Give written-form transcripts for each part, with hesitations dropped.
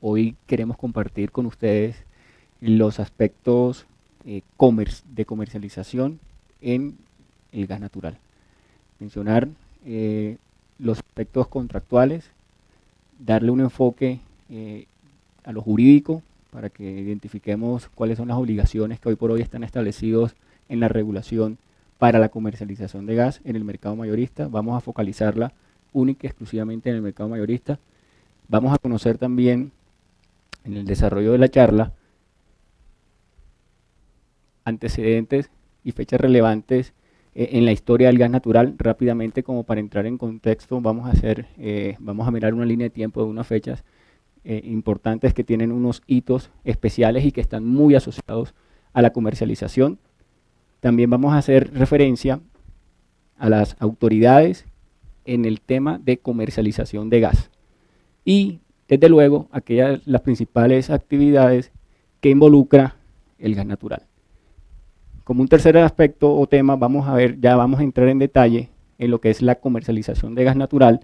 Hoy queremos compartir con ustedes los aspectos de comercialización en el gas natural. Mencionar los aspectos contractuales, darle un enfoque a lo jurídico para que identifiquemos cuáles son las obligaciones que hoy por hoy están establecidos en la regulación para la comercialización de gas en el mercado mayorista. Vamos a focalizarla única y exclusivamente en el mercado mayorista. Vamos a conocer también en el desarrollo de la charla antecedentes y fechas relevantes en la historia del gas natural. Rápidamente, como para entrar en contexto, vamos a mirar una línea de tiempo de unas fechas importantes que tienen unos hitos especiales y que están muy asociados a la comercialización. También vamos a hacer referencia a las autoridades en el tema de comercialización de gas y, desde luego, las principales actividades que involucra el gas natural. Como un tercer aspecto o tema, vamos a entrar en detalle en lo que es la comercialización de gas natural,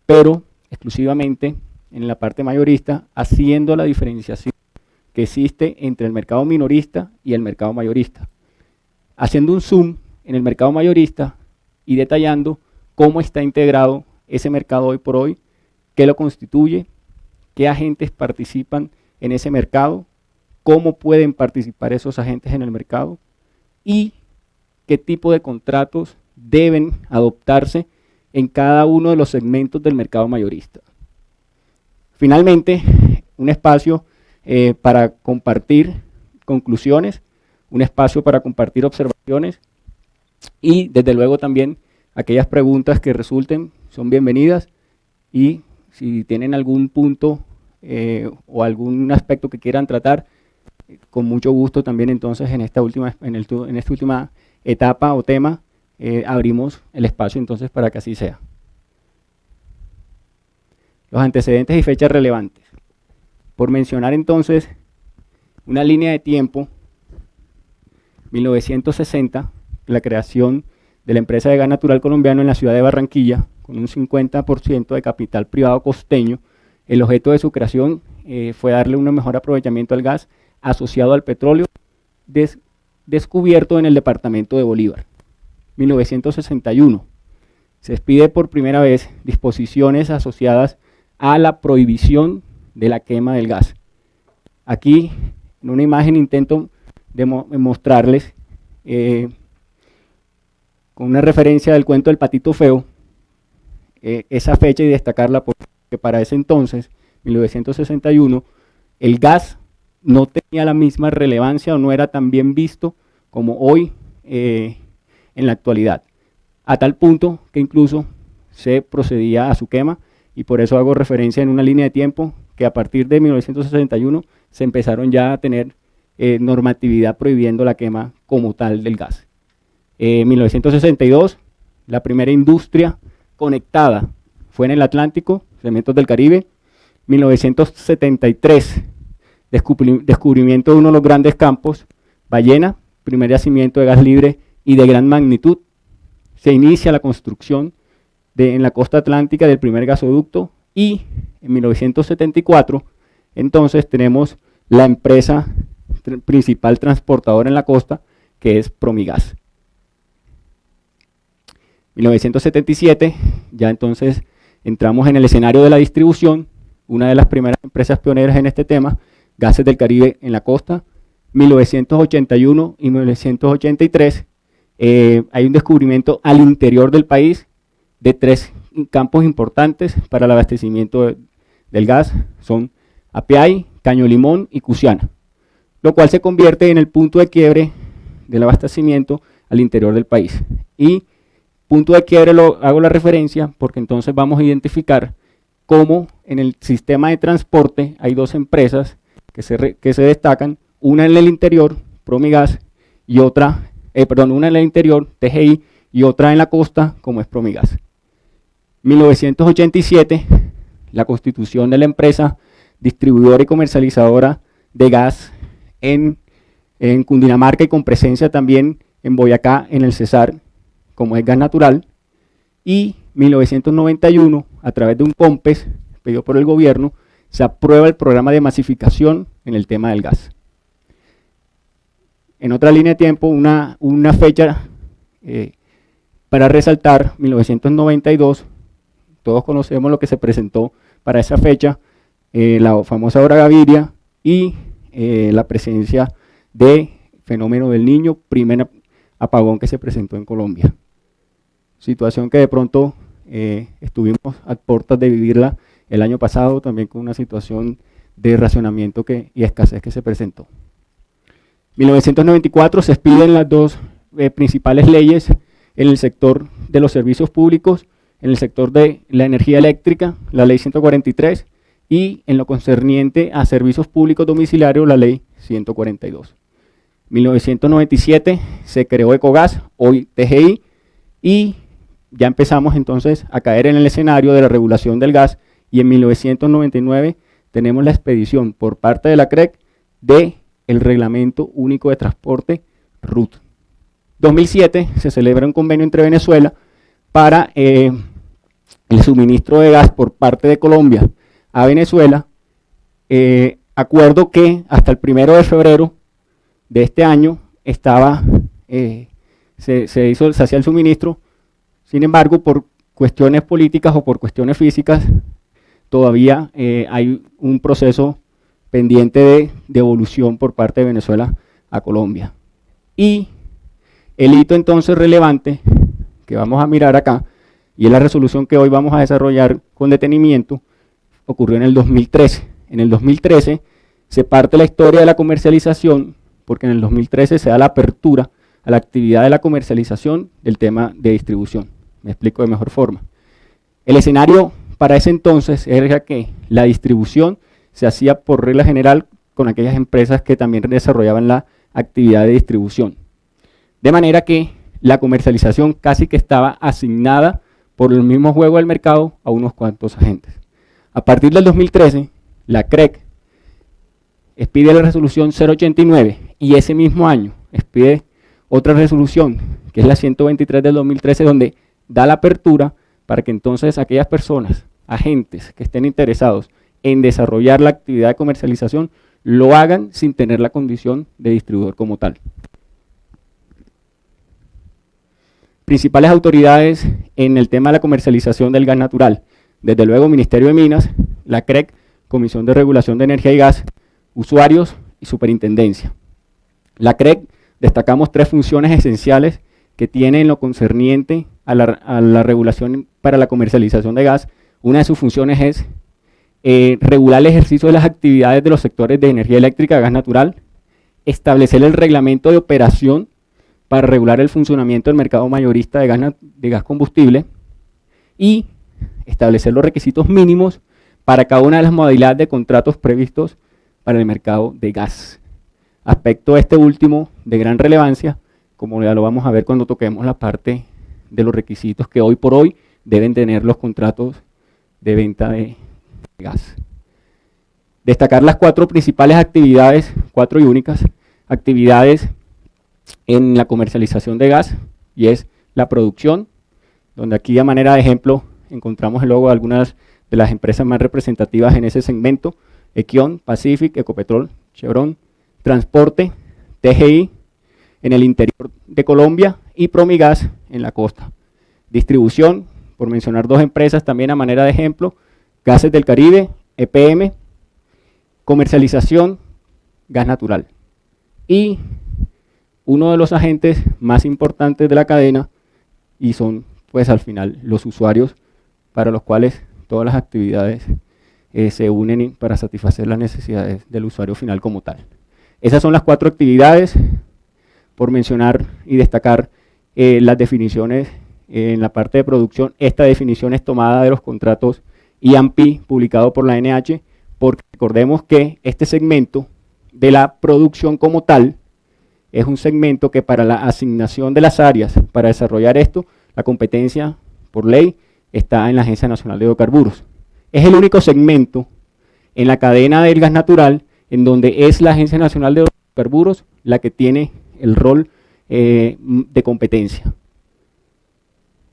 pero exclusivamente en la parte mayorista, haciendo la diferenciación que existe entre el mercado minorista y el mercado mayorista. Haciendo un zoom en el mercado mayorista y detallando cómo está integrado ese mercado hoy por hoy, qué lo constituye, qué agentes participan en ese mercado, cómo pueden participar esos agentes en el mercado y qué tipo de contratos deben adoptarse en cada uno de los segmentos del mercado mayorista. Finalmente, un espacio para compartir conclusiones, un espacio para compartir observaciones y, desde luego, también aquellas preguntas que resulten son bienvenidas, y si tienen algún punto o algún aspecto que quieran tratar, con mucho gusto también entonces en esta última etapa o tema abrimos el espacio entonces para que así sea. Los antecedentes y fechas relevantes. Por mencionar entonces una línea de tiempo, 1960, la creación de la empresa de gas natural colombiano en la ciudad de Barranquilla, con un 50% de capital privado costeño. El objeto de su creación fue darle un mejor aprovechamiento al gas asociado al petróleo descubierto en el departamento de Bolívar. 1961, se expide por primera vez disposiciones asociadas a la prohibición de la quema del gas. Aquí, en una imagen, intento mostrarles con una referencia del cuento del Patito Feo, esa fecha, y destacarla porque para ese entonces, 1961, el gas no tenía la misma relevancia o no era tan bien visto como hoy en la actualidad, a tal punto que incluso se procedía a su quema, y por eso hago referencia en una línea de tiempo que a partir de 1961 se empezaron ya a tener normatividad prohibiendo la quema como tal del gas. 1962, la primera industria conectada fue en el Atlántico, Cementos del Caribe. 1973, descubrimiento de uno de los grandes campos, Ballena, primer yacimiento de gas libre y de gran magnitud. Se inicia la construcción en la costa atlántica del primer gasoducto, y en 1974 entonces tenemos la empresa principal transportadora en la costa, que es Promigas. 1977, ya entonces entramos en el escenario de la distribución, una de las primeras empresas pioneras en este tema, Gases del Caribe en la costa. 1981 y 1983, hay un descubrimiento al interior del país de 3 campos importantes para el abastecimiento del gas, son Apiay, Caño Limón y Cusiana, lo cual se convierte en el punto de quiebre del abastecimiento al interior del país. Y punto de quiebre hago la referencia porque entonces vamos a identificar cómo en el sistema de transporte hay 2 empresas que se destacan, una en el interior, Promigas, y otra, una en el interior, TGI, y otra en la costa, como es Promigas. 1987, la constitución de la empresa distribuidora y comercializadora de gas en Cundinamarca, y con presencia también en Boyacá, en el Cesar, como es Gas Natural. Y 1991, a través de un COMPES pedido por el gobierno, se aprueba el programa de masificación en el tema del gas. En otra línea de tiempo, una fecha para resaltar, 1992, todos conocemos lo que se presentó para esa fecha, la famosa Obra Gaviria y la presencia de fenómeno del Niño, primer apagón que se presentó en Colombia. Situación que de pronto estuvimos a puertas de vivirla el año pasado, también con una situación de racionamiento y escasez que se presentó. 1994 se expiden las dos principales leyes en el sector de los servicios públicos, en el sector de la energía eléctrica, la ley 143, y en lo concerniente a servicios públicos domiciliarios, la ley 142. 1997 se creó Ecogas, hoy TGI, y ya empezamos entonces a caer en el escenario de la regulación del gas, y en 1999 tenemos la expedición por parte de la CREC del Reglamento Único de Transporte RUT. 2007 se celebra un convenio entre Venezuela para el suministro de gas por parte de Colombia a Venezuela, acuerdo que hasta el 1 de febrero de este año estaba, se hacía el suministro. Sin embargo, por cuestiones políticas o por cuestiones físicas, todavía hay un proceso pendiente de devolución por parte de Venezuela a Colombia. Y el hito entonces relevante que vamos a mirar acá, y es la resolución que hoy vamos a desarrollar con detenimiento, ocurrió en el 2013. En el 2013 se parte la historia de la comercialización, porque en el 2013 se da la apertura a la actividad de la comercialización del tema de distribución. Me explico de mejor forma. El escenario para ese entonces era que la distribución se hacía por regla general con aquellas empresas que también desarrollaban la actividad de distribución. De manera que la comercialización casi que estaba asignada por el mismo juego del mercado a unos cuantos agentes. A partir del 2013, la CREC expide la resolución 089 y ese mismo año expide otra resolución, que es la 123 del 2013, donde da la apertura para que entonces aquellas personas, agentes que estén interesados en desarrollar la actividad de comercialización, lo hagan sin tener la condición de distribuidor como tal. Principales autoridades en el tema de la comercialización del gas natural. Desde luego, Ministerio de Minas, la CREC, Comisión de Regulación de Energía y Gas, usuarios y superintendencia. La CREC, destacamos 3 funciones esenciales que tiene en lo concerniente a la regulación para la comercialización de gas. Una de sus funciones es regular el ejercicio de las actividades de los sectores de energía eléctrica, gas natural, establecer el reglamento de operación para regular el funcionamiento del mercado mayorista de gas combustible y establecer los requisitos mínimos para cada una de las modalidades de contratos previstos para el mercado de gas. Aspecto este último de gran relevancia, como ya lo vamos a ver cuando toquemos la parte de los requisitos que hoy por hoy deben tener los contratos de venta de gas. Destacar las 4 principales actividades, 4 y únicas actividades en la comercialización de gas, y es la producción, donde aquí a manera de ejemplo encontramos el logo de algunas de las empresas más representativas en ese segmento: Equion, Pacific, Ecopetrol, Chevron. Transporte, TGI en el interior de Colombia y Promigas en la costa. Distribución, por mencionar 2 empresas también a manera de ejemplo: Gases del Caribe, EPM. Comercialización, gas natural. Y uno de los agentes más importantes de la cadena, y son pues al final los usuarios, para los cuales todas las actividades se unen para satisfacer las necesidades del usuario final como tal. Esas son las 4 actividades, por mencionar y destacar las definiciones en la parte de producción. Esta definición es tomada de los contratos IAMPI publicado por la NH, porque recordemos que este segmento de la producción como tal es un segmento que para la asignación de las áreas para desarrollar esto, la competencia por ley está en la Agencia Nacional de Hidrocarburos. Es el único segmento en la cadena del gas natural en donde es la Agencia Nacional de Hidrocarburos la que tiene el rol de competencia.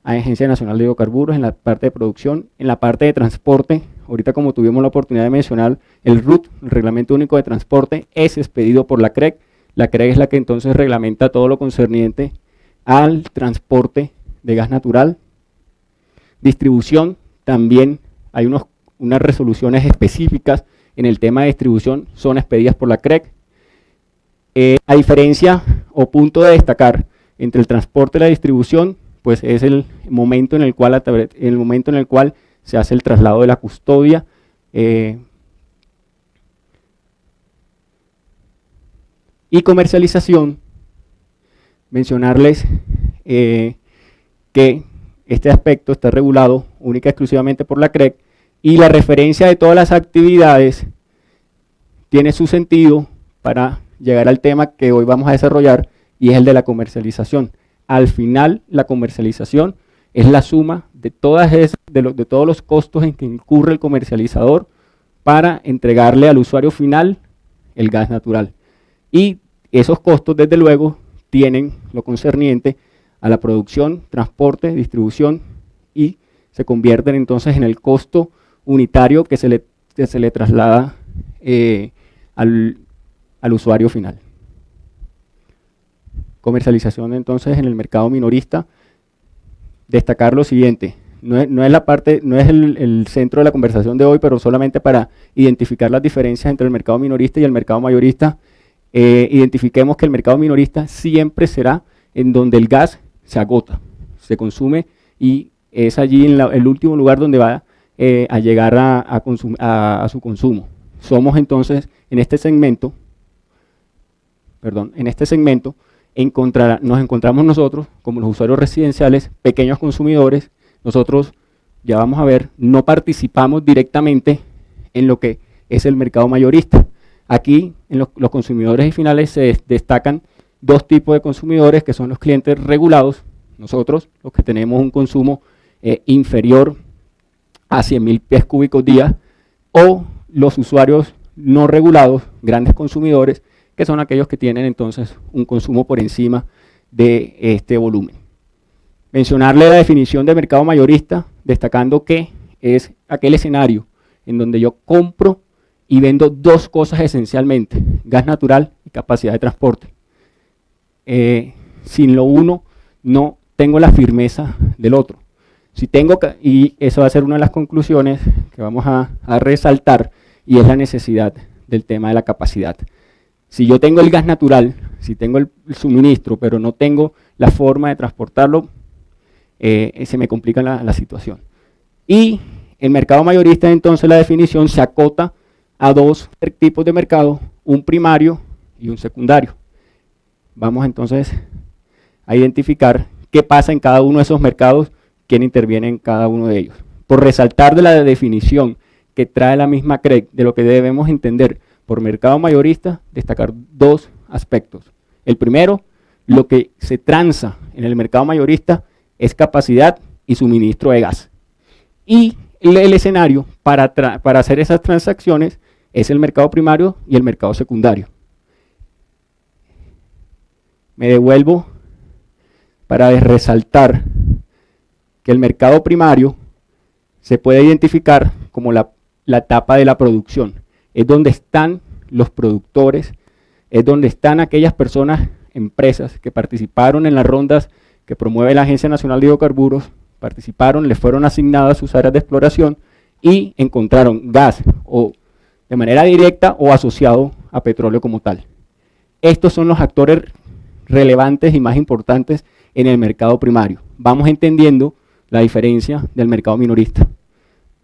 Hay Agencia Nacional de Hidrocarburos en la parte de producción, en la parte de transporte, ahorita como tuvimos la oportunidad de mencionar, el RUT, el Reglamento Único de Transporte, es expedido por la CREG. La CREG es la que entonces reglamenta todo lo concerniente al transporte de gas natural. Distribución, también hay unas resoluciones específicas en el tema de distribución, son expedidas por la CREG. A diferencia o punto de destacar entre el transporte y la distribución, pues es el momento en el cual se hace el traslado de la custodia. Y comercialización, mencionarles que este aspecto está regulado única y exclusivamente por la CREG, y la referencia de todas las actividades tiene su sentido para llegar al tema que hoy vamos a desarrollar, y es el de la comercialización. Al final, la comercialización es la suma de todos los costos en que incurre el comercializador para entregarle al usuario final el gas natural. Y esos costos, desde luego, tienen lo concerniente a la producción, transporte, distribución, y se convierten entonces en el costo unitario que se le traslada al usuario final. Comercialización entonces en el mercado minorista. Destacar lo siguiente, no es el centro de la conversación de hoy, pero solamente para identificar las diferencias entre el mercado minorista y el mercado mayorista. Identifiquemos que el mercado minorista siempre será en donde el gas se agota, se consume, y es allí en el último lugar donde va a llegar a su consumo. Somos entonces, en este segmento, nos encontramos nosotros, como los usuarios residenciales, pequeños consumidores. Nosotros, ya vamos a ver, no participamos directamente en lo que es el mercado mayorista. Aquí, en los consumidores finales, se destacan dos tipos de consumidores, que son los clientes regulados, nosotros, los que tenemos un consumo inferior a 100.000 pies cúbicos día, o los usuarios no regulados, grandes consumidores, que son aquellos que tienen entonces un consumo por encima de este volumen. Mencionarle la definición de mercado mayorista, destacando que es aquel escenario en donde yo compro y vendo dos cosas esencialmente: gas natural y capacidad de transporte. Sin lo uno no tengo la firmeza del otro. Y eso va a ser una de las conclusiones que vamos a resaltar, y es la necesidad del tema de la capacidad. Si yo tengo el gas natural, si tengo el suministro, pero no tengo la forma de transportarlo, se me complica la situación. Y el mercado mayorista, entonces, la definición se acota a dos tipos de mercado, un primario y un secundario. Vamos entonces a identificar qué pasa en cada uno de esos mercados, quién interviene en cada uno de ellos. Por resaltar de la definición que trae la misma CREG de lo que debemos entender por mercado mayorista, destacar dos aspectos. El primero, lo que se transa en el mercado mayorista es capacidad y suministro de gas. Y el escenario para hacer esas transacciones es el mercado primario y el mercado secundario. Me devuelvo para resaltar que el mercado primario se puede identificar como la etapa de la producción. Es donde están los productores, es donde están aquellas personas, empresas que participaron en las rondas que promueve la Agencia Nacional de Hidrocarburos, participaron, les fueron asignadas sus áreas de exploración y encontraron gas, o de manera directa o asociado a petróleo como tal. Estos son los actores relevantes y más importantes en el mercado primario. Vamos entendiendo la diferencia del mercado minorista.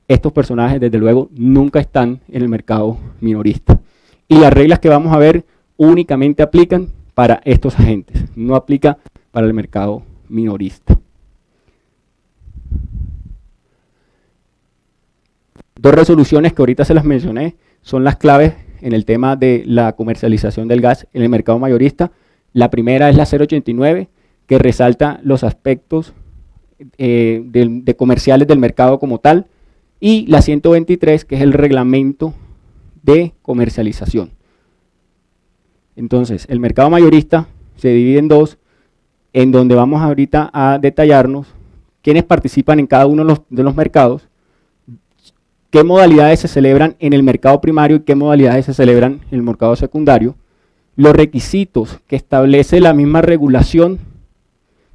Estos personajes, desde luego, nunca están en el mercado minorista. Y las reglas que vamos a ver únicamente aplican para estos agentes, no aplica para el mercado minorista. Dos resoluciones que ahorita se las mencioné son las claves en el tema de la comercialización del gas en el mercado mayorista. La primera es la 089, que resalta los aspectos de comerciales del mercado como tal, y la 123, que es el reglamento de comercialización. Entonces, el mercado mayorista se divide en dos, en donde vamos ahorita a detallarnos quiénes participan en cada uno de los mercados, qué modalidades se celebran en el mercado primario y qué modalidades se celebran en el mercado secundario, los requisitos que establece la misma regulación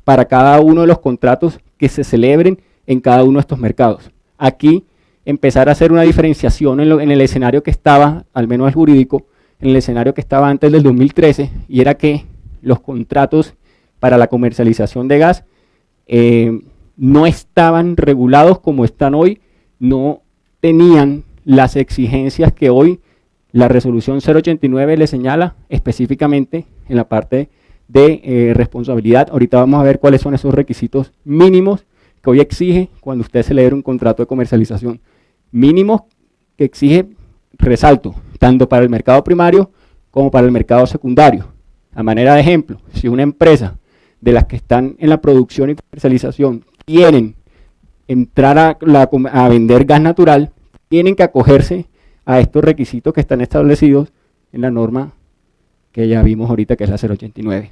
para cada uno de los contratos que se celebren en cada uno de estos mercados. Aquí empezar a hacer una diferenciación en el escenario que estaba, al menos el jurídico, en el escenario que estaba antes del 2013, y era que los contratos para la comercialización de gas no estaban regulados como están hoy, no tenían las exigencias que hoy la resolución 089 le señala específicamente en la parte de responsabilidad. Ahorita vamos a ver cuáles son esos requisitos mínimos que hoy exige cuando usted celebra un contrato de comercialización. Mínimos que exige, resalto, tanto para el mercado primario como para el mercado secundario. A manera de ejemplo, si una empresa de las que están en la producción y comercialización quieren entrar a vender gas natural, tienen que acogerse a estos requisitos que están establecidos en la norma que ya vimos ahorita, que es la 089.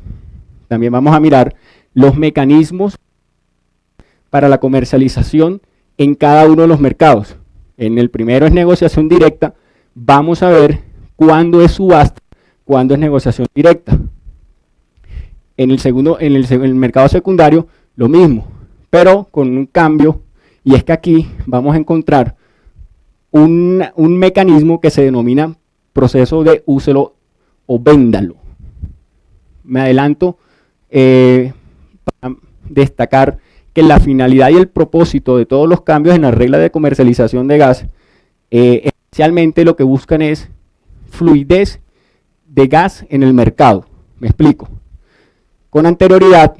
También vamos a mirar los mecanismos para la comercialización en cada uno de los mercados. En el primero es negociación directa, vamos a ver cuándo es subasta, cuándo es negociación directa. En el segundo, en el mercado secundario, lo mismo, pero con un cambio, y es que aquí vamos a encontrar un mecanismo que se denomina proceso de úselo o véndalo. Me adelanto para destacar que la finalidad y el propósito de todos los cambios en la regla de comercialización de gas, especialmente lo que buscan es fluidez de gas en el mercado. Me explico. Con anterioridad,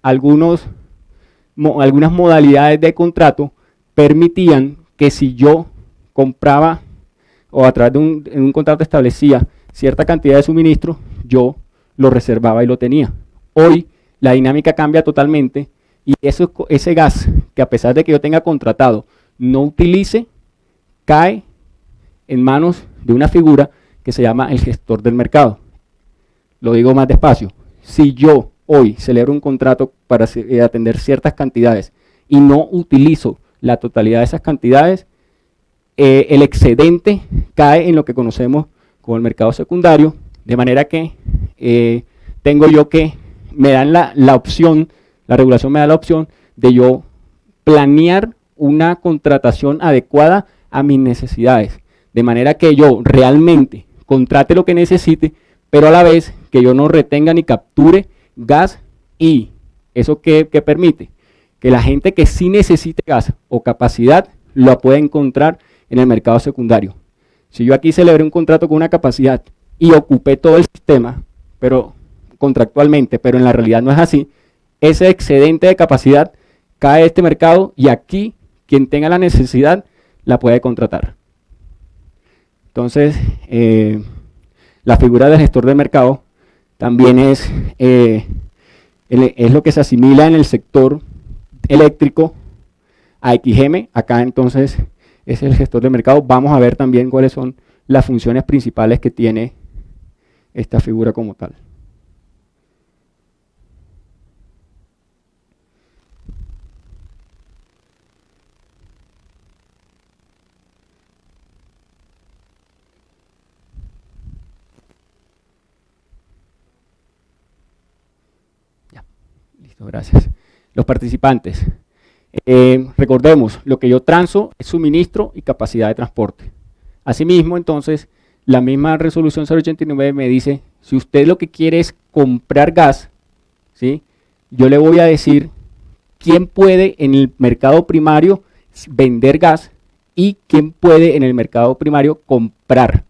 algunas modalidades de contrato permitían que si yo compraba o a través de un contrato establecía cierta cantidad de suministro, yo lo reservaba y lo tenía. Hoy la dinámica cambia totalmente y ese gas que a pesar de que yo tenga contratado no utilice, cae en manos de una figura que se llama el gestor del mercado. Lo digo más despacio. Si yo hoy celebro un contrato para atender ciertas cantidades y no utilizo la totalidad de esas cantidades, el excedente cae en lo que conocemos como el mercado secundario, de manera que tengo yo que, me dan la opción, la regulación me da la opción de yo planear una contratación adecuada a mis necesidades, de manera que yo realmente contrate lo que necesite, pero a la vez que yo no retenga ni capture gas, y eso que permite que la gente que sí necesite gas o capacidad lo pueda encontrar en el mercado secundario. Si yo aquí celebré un contrato con una capacidad y ocupé todo el sistema, pero contractualmente, pero en la realidad no es así, ese excedente de capacidad cae a este mercado y aquí quien tenga la necesidad la puede contratar. Entonces, la figura del gestor del mercado también es lo que se asimila en el sector eléctrico a XM. Acá entonces es el gestor de mercado. Vamos a ver también cuáles son las funciones principales que tiene esta figura como tal. Ya, listo, gracias. Los participantes. Recordemos, lo que yo transo es suministro y capacidad de transporte. Asimismo, entonces, la misma resolución 089 me dice, si usted lo que quiere es comprar gas, ¿sí?, yo le voy a decir quién puede en el mercado primario vender gas y quién puede en el mercado primario comprar.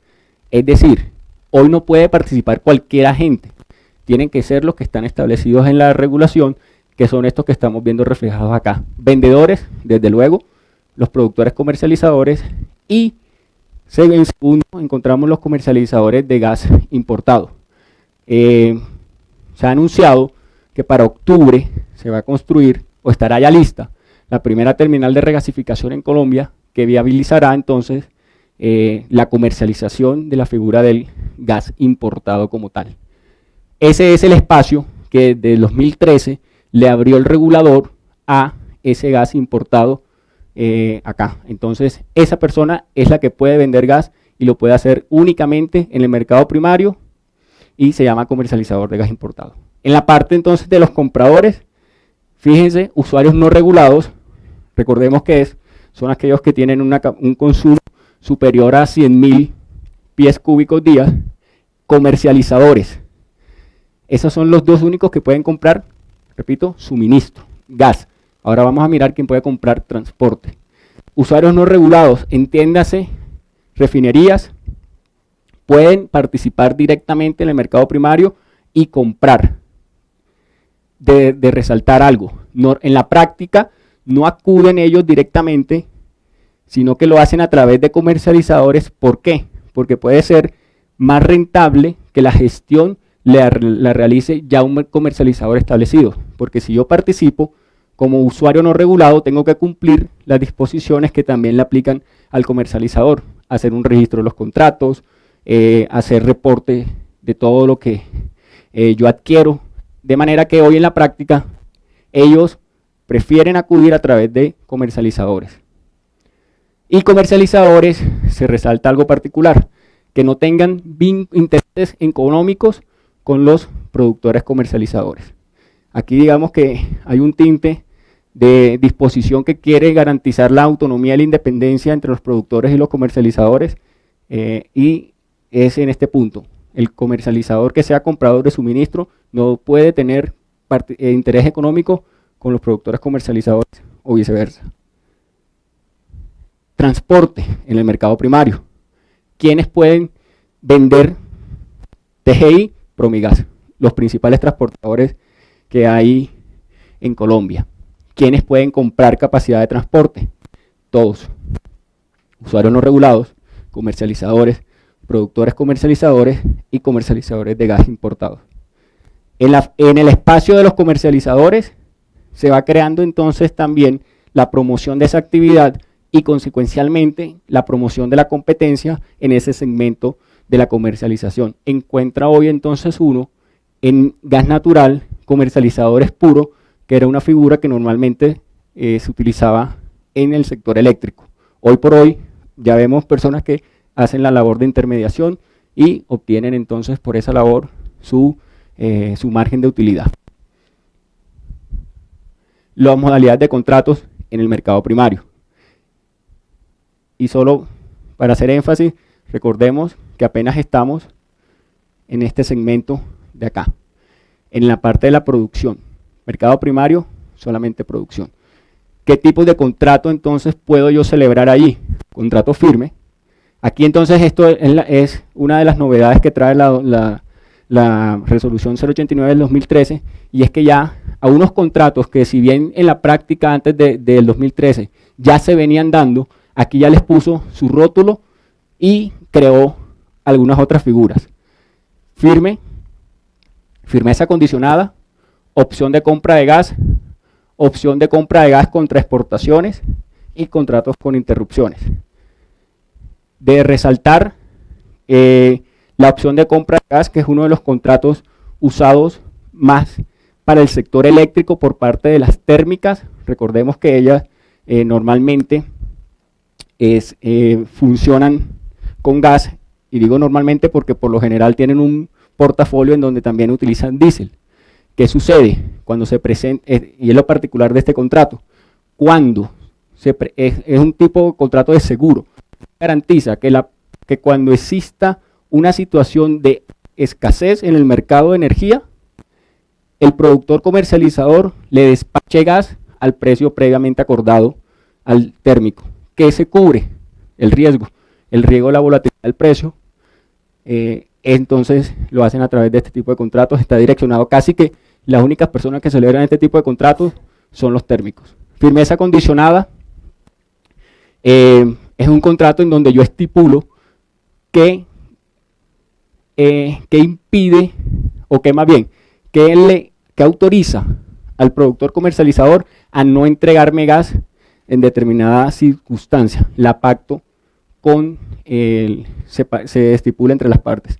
Es decir, hoy no puede participar cualquier agente. Tienen que ser los que están establecidos en la regulación, que son estos que estamos viendo reflejados acá. Vendedores, desde luego, los productores comercializadores y en segundo encontramos los comercializadores de gas importado. Se ha anunciado que para octubre se va a construir o estará ya lista la primera terminal de regasificación en Colombia que viabilizará entonces la comercialización de la figura del gas importado como tal. Ese es el espacio que desde el 2013 le abrió el regulador a ese gas importado acá. Entonces, esa persona es la que puede vender gas y lo puede hacer únicamente en el mercado primario y se llama comercializador de gas importado. En la parte entonces de los compradores, fíjense, usuarios no regulados, recordemos que son aquellos que tienen un consumo superior a 100.000 pies cúbicos día. Comercializadores, esos son los dos únicos que pueden comprar, repito, suministro, gas. Ahora vamos a mirar quién puede comprar transporte. Usuarios no regulados, entiéndase, refinerías, pueden participar directamente en el mercado primario y comprar. De resaltar algo, en la práctica no acuden ellos directamente, sino que lo hacen a través de comercializadores. ¿Por qué? Porque puede ser más rentable que la gestión la realice ya un comercializador establecido, porque si yo participo como usuario no regulado, tengo que cumplir las disposiciones que también le aplican al comercializador, hacer un registro de los contratos, hacer reporte de todo lo que yo adquiero, de manera que hoy en la práctica ellos prefieren acudir a través de comercializadores. Y comercializadores, se resalta algo particular, que no tengan intereses económicos con los productores comercializadores. Aquí digamos que hay un tinte de disposición que quiere garantizar la autonomía y la independencia entre los productores y los comercializadores, y es en este punto. El comercializador que sea comprador de suministro no puede tener interés económico con los productores comercializadores o viceversa. Transporte en el mercado primario. ¿Quiénes pueden vender? TGI, Promigas, los principales transportadores que hay en Colombia. ¿Quiénes pueden comprar capacidad de transporte? Todos. Usuarios no regulados, comercializadores, productores comercializadores y comercializadores de gas importados. En el espacio de los comercializadores se va creando entonces también la promoción de esa actividad y consecuencialmente la promoción de la competencia en ese segmento de la comercialización. Encuentra hoy entonces uno en gas natural, comercializadores puros, que era una figura que normalmente se utilizaba en el sector eléctrico. Hoy por hoy ya vemos personas que hacen la labor de intermediación y obtienen entonces por esa labor su margen de utilidad. Las modalidades de contratos en el mercado primario. Y solo para hacer énfasis, recordemos que apenas estamos en este segmento de acá, en la parte de la producción. Mercado primario, solamente producción. ¿Qué tipo de contrato entonces puedo yo celebrar allí? Contrato firme. Aquí entonces esto es una de las novedades que trae la resolución 089 del 2013, y es que ya a unos contratos que si bien en la práctica antes del 2013 ya se venían dando, aquí ya les puso su rótulo y creó algunas otras figuras. Firme, firmeza condicionada, opción de compra de gas contra exportaciones y contratos con interrupciones. De resaltar la opción de compra de gas, que es uno de los contratos usados más para el sector eléctrico por parte de las térmicas. Recordemos que ellas normalmente funcionan con gas, y digo normalmente porque por lo general tienen un portafolio en donde también utilizan diésel. ¿Qué sucede cuando se presenta? Y es lo particular de este contrato. Cuando es un tipo de contrato de seguro, garantiza que cuando exista una situación de escasez en el mercado de energía, el productor comercializador le despache gas al precio previamente acordado al térmico. ¿Qué se cubre? El riesgo de la volatilidad del precio. Entonces lo hacen a través de este tipo de contratos. Está direccionado, casi que las únicas personas que celebran este tipo de contratos son los térmicos. Firmeza condicionada es un contrato en donde yo estipulo que impide, o que más bien, que autoriza al productor comercializador a no entregarme gas en determinada circunstancia. La pacto se estipula entre las partes.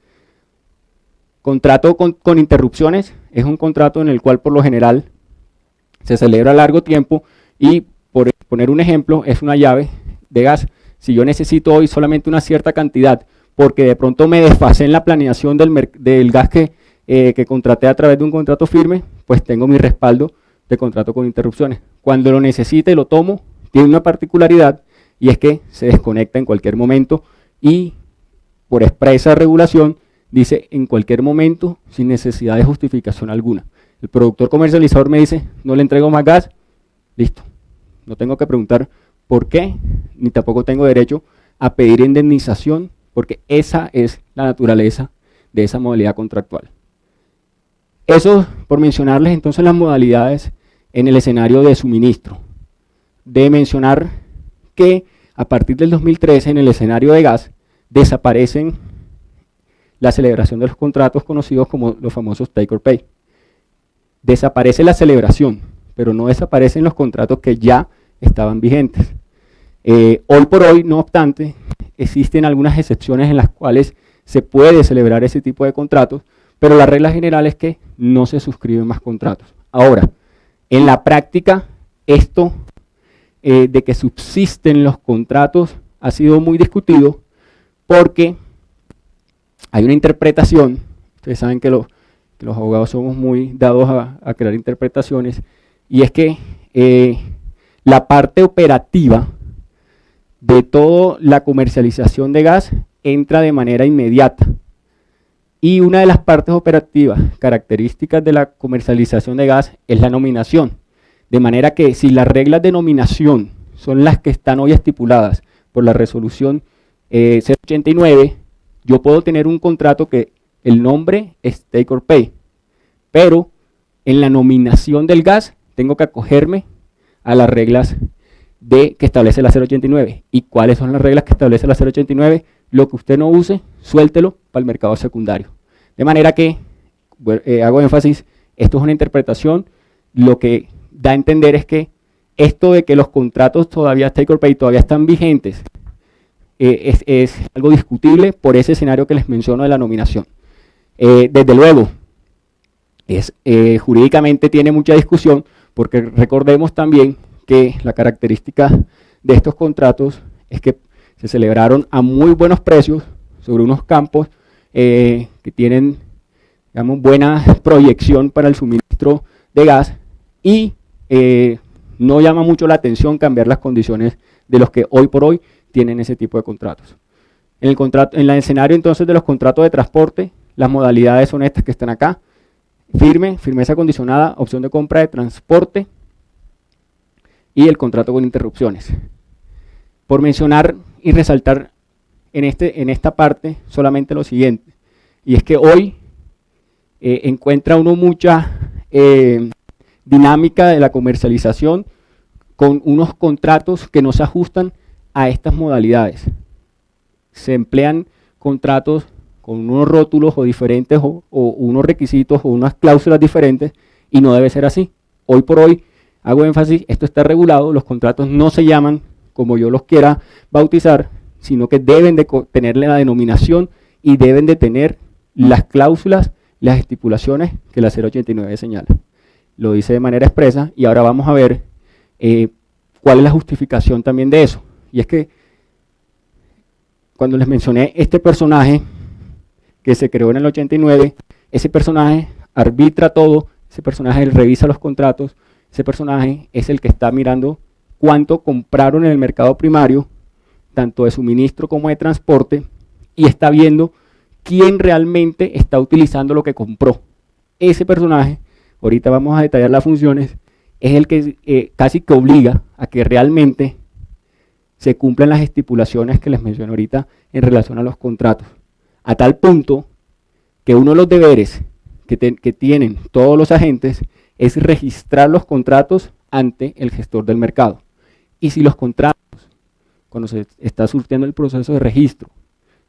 Contrato con interrupciones es un contrato en el cual por lo general se celebra a largo tiempo y por poner un ejemplo, es una llave de gas. Si yo necesito hoy solamente una cierta cantidad, porque de pronto me desfasé en la planeación del gas que contraté a través de un contrato firme, pues tengo mi respaldo de contrato con interrupciones. Cuando lo necesite y lo tomo, tiene una particularidad, y es que se desconecta en cualquier momento, y por expresa regulación dice en cualquier momento sin necesidad de justificación alguna. El productor comercializador me dice, no le entrego más gas, listo. No tengo que preguntar por qué, ni tampoco tengo derecho a pedir indemnización, porque esa es la naturaleza de esa modalidad contractual. Eso por mencionarles entonces las modalidades en el escenario de suministro. De mencionar que a partir del 2013 en el escenario de gas desaparecen la celebración de los contratos conocidos como los famosos take or pay. Desaparece la celebración, pero no desaparecen los contratos que ya estaban vigentes. Hoy por hoy, no obstante, existen algunas excepciones en las cuales se puede celebrar ese tipo de contratos, pero la regla general es que no se suscriben más contratos. Ahora, en la práctica, esto de que subsisten los contratos ha sido muy discutido porque hay una interpretación. Ustedes saben que los abogados somos muy dados a crear interpretaciones, y es que la parte operativa de toda la comercialización de gas entra de manera inmediata. Y una de las partes operativas características de la comercialización de gas es la nominación. De manera que si las reglas de nominación son las que están hoy estipuladas por la resolución 089, yo puedo tener un contrato que el nombre es take or pay, pero en la nominación del gas tengo que acogerme a las reglas que establece la 089. ¿Y cuáles son las reglas que establece la 089? Lo que usted no use, suéltelo para el mercado secundario. De manera que, hago énfasis, esto es una interpretación. Lo que da a entender es que esto de que los contratos todavía take or pay todavía están vigentes es algo discutible por ese escenario que les menciono de la nominación. Desde luego, jurídicamente tiene mucha discusión, porque recordemos también que la característica de estos contratos es que se celebraron a muy buenos precios sobre unos campos que tienen, digamos, buena proyección para el suministro de gas, y no llama mucho la atención cambiar las condiciones de los que hoy por hoy tienen ese tipo de contratos. En el escenario entonces de los contratos de transporte, las modalidades son estas que están acá: firme, firmeza condicionada, opción de compra de transporte y el contrato con interrupciones. Por mencionar y resaltar en esta parte solamente lo siguiente, y es que hoy encuentra uno mucha dinámica de la comercialización con unos contratos que no se ajustan a estas modalidades. Se emplean contratos con unos rótulos o diferentes o unos requisitos o unas cláusulas diferentes, y no debe ser así. Hoy por hoy, hago énfasis, esto está regulado, los contratos no se llaman como yo los quiera bautizar, sino que deben de tener la denominación y deben de tener las cláusulas, las estipulaciones que la 089 señala. Lo dice de manera expresa, y ahora vamos a ver cuál es la justificación también de eso. Y es que cuando les mencioné este personaje que se creó en el 89, ese personaje arbitra todo, ese personaje revisa los contratos, ese personaje es el que está mirando cuánto compraron en el mercado primario, tanto de suministro como de transporte, y está viendo quién realmente está utilizando lo que compró. Ese personaje, ahorita vamos a detallar las funciones, es el que casi que obliga a que realmente se cumplan las estipulaciones que les mencioné ahorita en relación a los contratos, a tal punto que uno de los deberes que tienen todos los agentes es registrar los contratos ante el gestor del mercado. Y si los contratos, cuando se está surtiendo el proceso de registro,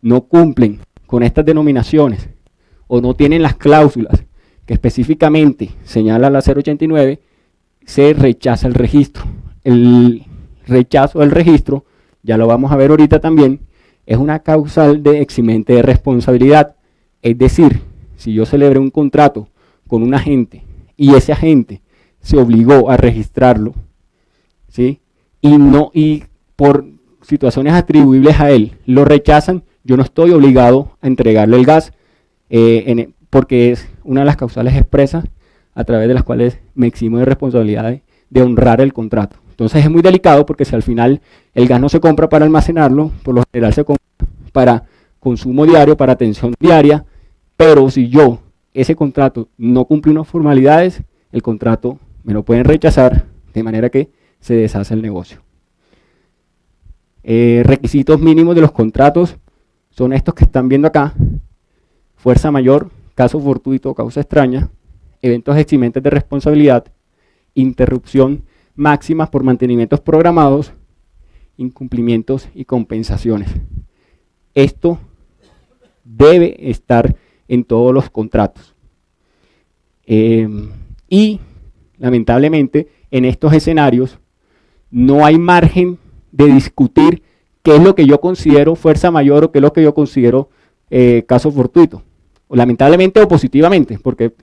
no cumplen con estas denominaciones o no tienen las cláusulas que específicamente señala la 089, se rechaza el registro. El rechazo del registro, ya lo vamos a ver ahorita también, es una causal de eximente de responsabilidad. Es decir, si yo celebré un contrato con un agente y ese agente se obligó a registrarlo, ¿sí?, y por situaciones atribuibles a él lo rechazan, yo no estoy obligado a entregarle el gas, porque es una de las causales expresas a través de las cuales me eximo de responsabilidades de honrar el contrato. Entonces es muy delicado porque si al final el gas no se compra para almacenarlo, por lo general se compra para consumo diario, para atención diaria, pero si yo, ese contrato no cumple unas formalidades, el contrato me lo pueden rechazar, de manera que se deshace el negocio. Requisitos mínimos de los contratos son estos que están viendo acá: fuerza mayor, caso fortuito o causa extraña, eventos eximentes de responsabilidad, interrupción máximas por mantenimientos programados, incumplimientos y compensaciones. Esto debe estar en todos los contratos. Y lamentablemente en estos escenarios no hay margen de discutir qué es lo que yo considero fuerza mayor o qué es lo que yo considero caso fortuito, o lamentablemente o positivamente, porque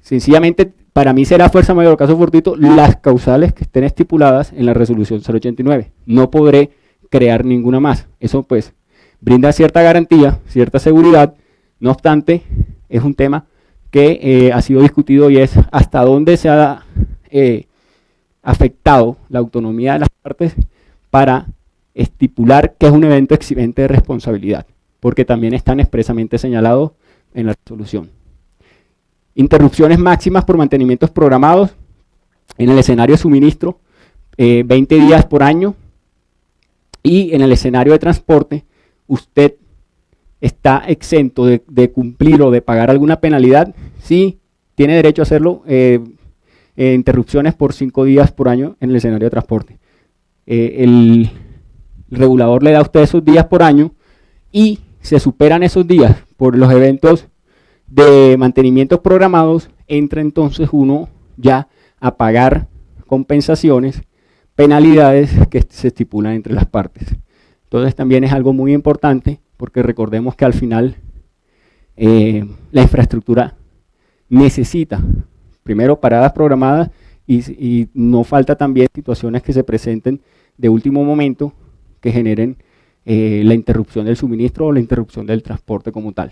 sencillamente para mí será fuerza mayor o caso fortuito las causales que estén estipuladas en la resolución 089. No podré crear ninguna más. Eso pues brinda cierta garantía, cierta seguridad. No obstante, es un tema que ha sido discutido y es hasta dónde se ha afectado la autonomía de las partes para estipular qué es un evento eximente de responsabilidad, porque también están expresamente señalados en la resolución. Interrupciones máximas por mantenimientos programados en el escenario de suministro, 20 días por año, y en el escenario de transporte usted está exento de cumplir o de pagar alguna penalidad si tiene derecho a hacerlo. Interrupciones por 5 días por año en el escenario de transporte. El regulador le da a usted esos días por año, y se superan esos días por los eventos de mantenimientos programados, entra entonces uno ya a pagar compensaciones, penalidades que se estipulan entre las partes. Entonces también es algo muy importante, porque recordemos que al final la infraestructura necesita primero paradas programadas, y no falta también situaciones que se presenten de último momento que generen la interrupción del suministro o la interrupción del transporte como tal.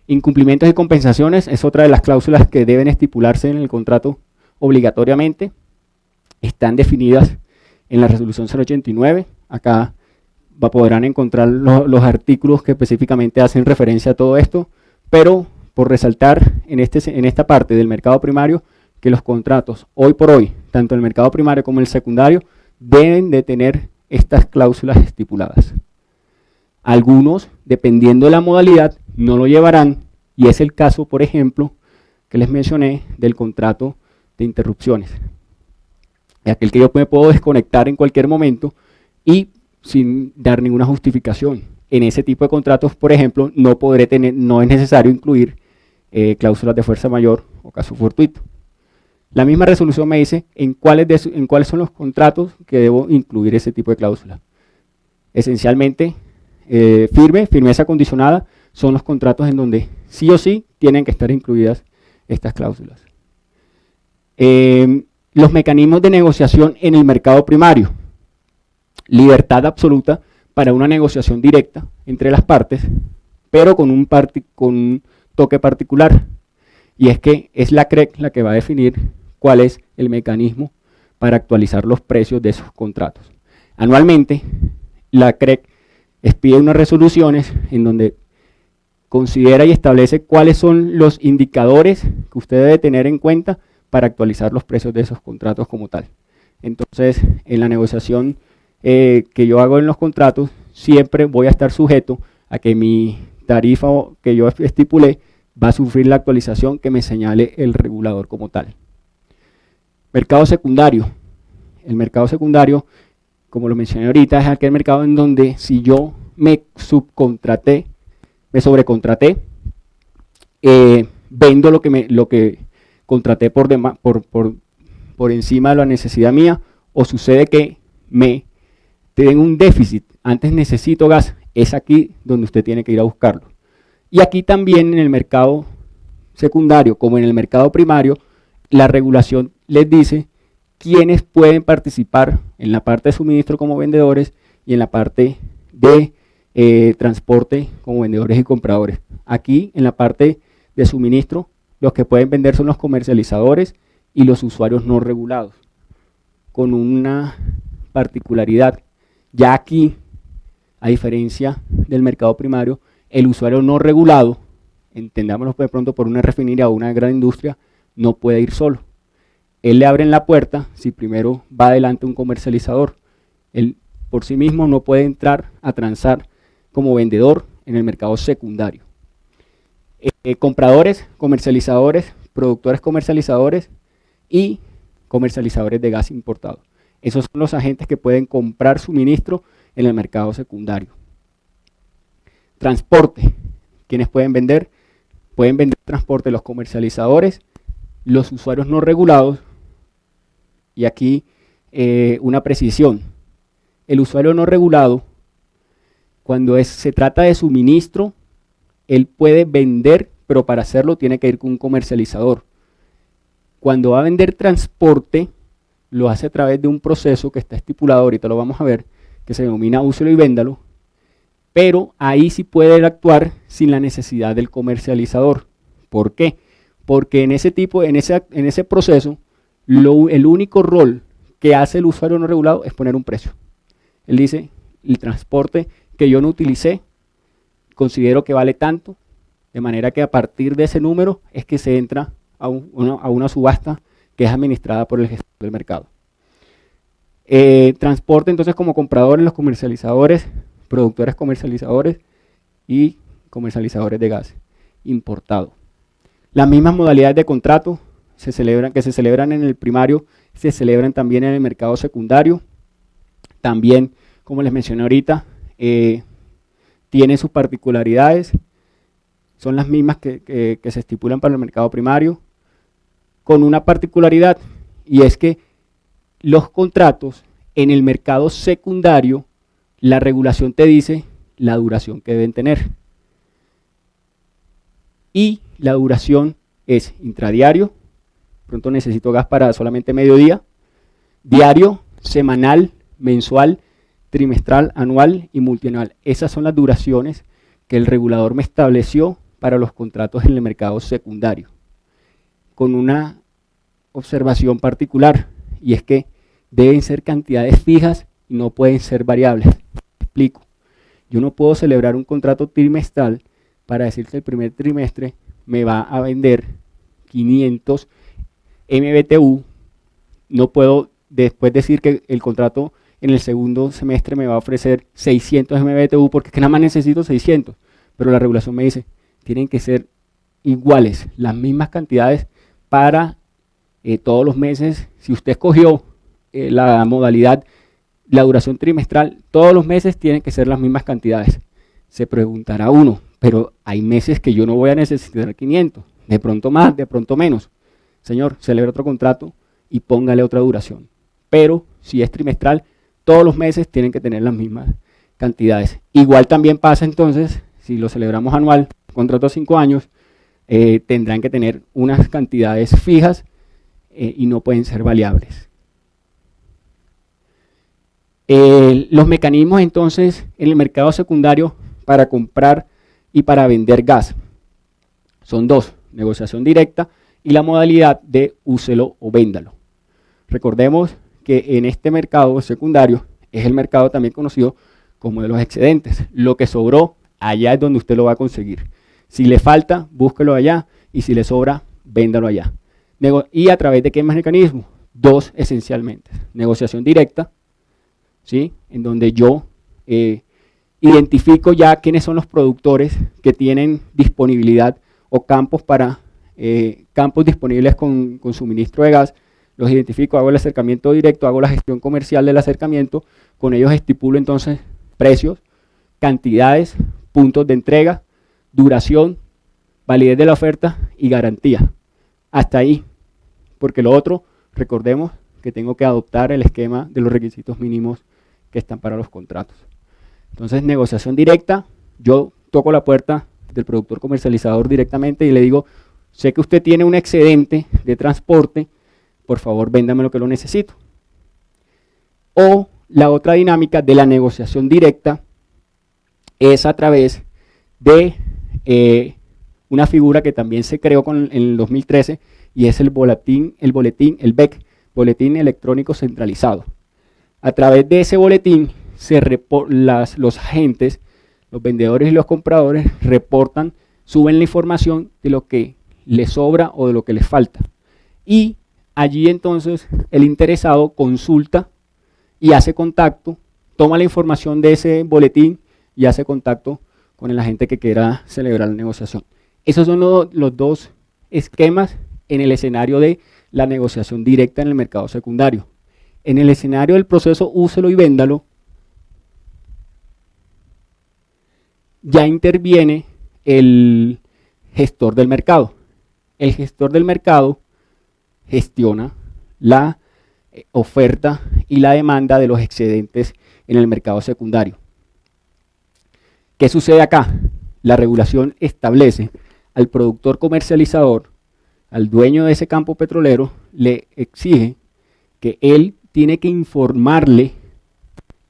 Incumplimientos y compensaciones es otra de las cláusulas que deben estipularse en el contrato obligatoriamente. Están definidas en la resolución 089. Acá podrán encontrar los artículos que específicamente hacen referencia a todo esto, pero por resaltar en esta parte del mercado primario, que los contratos hoy por hoy, tanto el mercado primario como el secundario, deben de tener estas cláusulas estipuladas. Algunos, dependiendo de la modalidad, no lo llevarán, y es el caso, por ejemplo, que les mencioné del contrato de interrupciones. Aquel que yo me puedo desconectar en cualquier momento y sin dar ninguna justificación. En ese tipo de contratos, por ejemplo, no es necesario incluir cláusulas de fuerza mayor o caso fortuito. La misma resolución me dice en cuáles son los contratos que debo incluir ese tipo de cláusulas. Esencialmente, firmeza condicionada son los contratos en donde sí o sí tienen que estar incluidas estas cláusulas. Los mecanismos de negociación en el mercado primario. Libertad absoluta para una negociación directa entre las partes, pero con un toque particular, y es que es la CREC la que va a definir cuál es el mecanismo para actualizar los precios de esos contratos. Anualmente, la CREC expide unas resoluciones en donde considera y establece cuáles son los indicadores que usted debe tener en cuenta para actualizar los precios de esos contratos como tal. Entonces, en la negociación que yo hago en los contratos, siempre voy a estar sujeto a que mi tarifa que yo estipulé va a sufrir la actualización que me señale el regulador como tal. Mercado secundario. El mercado secundario, como lo mencioné ahorita, es aquel mercado en donde si yo me sobrecontraté, vendo lo que contraté por encima de la necesidad mía, o sucede que tengo un déficit, antes necesito gas, es aquí donde usted tiene que ir a buscarlo. Y aquí también en el mercado secundario, como en el mercado primario, la regulación les dice quiénes pueden participar en la parte de suministro como vendedores y en la parte de transporte como vendedores y compradores. Aquí en la parte de suministro, los que pueden vender son los comercializadores y los usuarios no regulados, con una particularidad. Ya aquí, a diferencia del mercado primario, el usuario no regulado, entendámoslo de pronto por una refinería o una gran industria, no puede ir solo. Él le abren la puerta si primero va adelante un comercializador. Él por sí mismo no puede entrar a transar como vendedor en el mercado secundario. Compradores, comercializadores, productores comercializadores y comercializadores de gas importado. Esos son los agentes que pueden comprar suministro en el mercado secundario. Transporte. ¿Quiénes pueden vender? Pueden vender transporte los comercializadores, los usuarios no regulados, y aquí una precisión. El usuario no regulado, cuando se trata de suministro, él puede vender, pero para hacerlo tiene que ir con un comercializador. Cuando va a vender transporte, lo hace a través de un proceso que está estipulado, ahorita lo vamos a ver, que se denomina úselo y véndalo, pero ahí sí puede actuar sin la necesidad del comercializador. ¿Por qué? Porque en ese proceso, el único rol que hace el usuario no regulado es poner un precio. Él dice, el transporte que yo no utilicé, considero que vale tanto, de manera que a partir de ese número es que se entra a una subasta que es administrada por el gestor del mercado. Transporte entonces como compradores, los comercializadores, productores comercializadores y comercializadores de gas importado. Las mismas modalidades de contrato que se celebran en el primario, se celebran también en el mercado secundario. También, como les mencioné ahorita, tiene sus particularidades, son las mismas que se estipulan para el mercado primario, con una particularidad, y es que los contratos en el mercado secundario, la regulación te dice la duración que deben tener. Y la duración es intradiario, pronto necesito gas para solamente mediodía, diario, semanal, mensual, trimestral, anual y multianual. Esas son las duraciones que el regulador me estableció para los contratos en el mercado secundario, con una observación particular, y es que deben ser cantidades fijas y no pueden ser variables. Explico. Yo no puedo celebrar un contrato trimestral para decir que el primer trimestre me va a vender 500 MBTU. No puedo después decir que el contrato en el segundo semestre me va a ofrecer 600 MBTU porque es que nada más necesito 600. Pero la regulación me dice, tienen que ser iguales, las mismas cantidades para todos los meses. Si usted escogió la modalidad, la duración trimestral, todos los meses tienen que ser las mismas cantidades. Se preguntará uno, pero hay meses que yo no voy a necesitar 500, de pronto más, de pronto menos. Señor, celebre otro contrato y póngale otra duración. Pero si es trimestral, todos los meses tienen que tener las mismas cantidades. Igual también pasa entonces, si lo celebramos anual, contrato a 5 años, tendrán que tener unas cantidades fijas y no pueden ser variables. Los mecanismos entonces en el mercado secundario para comprar y para vender gas son dos: negociación directa y la modalidad de úselo o véndalo. Recordemos que en este mercado secundario es el mercado también conocido como de los excedentes. Lo que sobró, allá es donde usted lo va a conseguir. Si le falta, búsquelo allá, y si le sobra, véndalo allá. ¿Y a través de qué mecanismo? Dos esencialmente: negociación directa, ¿sí?, en donde yo identifico ya quiénes son los productores que tienen disponibilidad o campos campos disponibles con suministro de gas. Los identifico, hago el acercamiento directo, hago la gestión comercial del acercamiento, con ellos estipulo entonces precios, cantidades, puntos de entrega, duración, validez de la oferta y garantía. Hasta ahí, porque lo otro, recordemos que tengo que adoptar el esquema de los requisitos mínimos que están para los contratos. Entonces, negociación directa, yo toco la puerta del productor comercializador directamente y le digo, sé que usted tiene un excedente de transporte, por favor véndame lo que lo necesito. O la otra dinámica de la negociación directa es a través de una figura que también se creó en el 2013 y es el BEC, Boletín Electrónico Centralizado. A través de ese boletín, los agentes, los vendedores y los compradores reportan, suben la información de lo que les sobra o de lo que les falta. Y allí entonces el interesado consulta y hace contacto, toma la información de ese boletín y hace contacto con el agente que quiera celebrar la negociación. Esos son los dos esquemas en el escenario de la negociación directa en el mercado secundario. En el escenario del proceso úselo y véndalo, ya interviene el gestor del mercado. El gestor del mercado gestiona la oferta y la demanda de los excedentes en el mercado secundario. ¿Qué sucede acá? La regulación establece al productor comercializador, al dueño de ese campo petrolero, le exige que él tiene que informarle,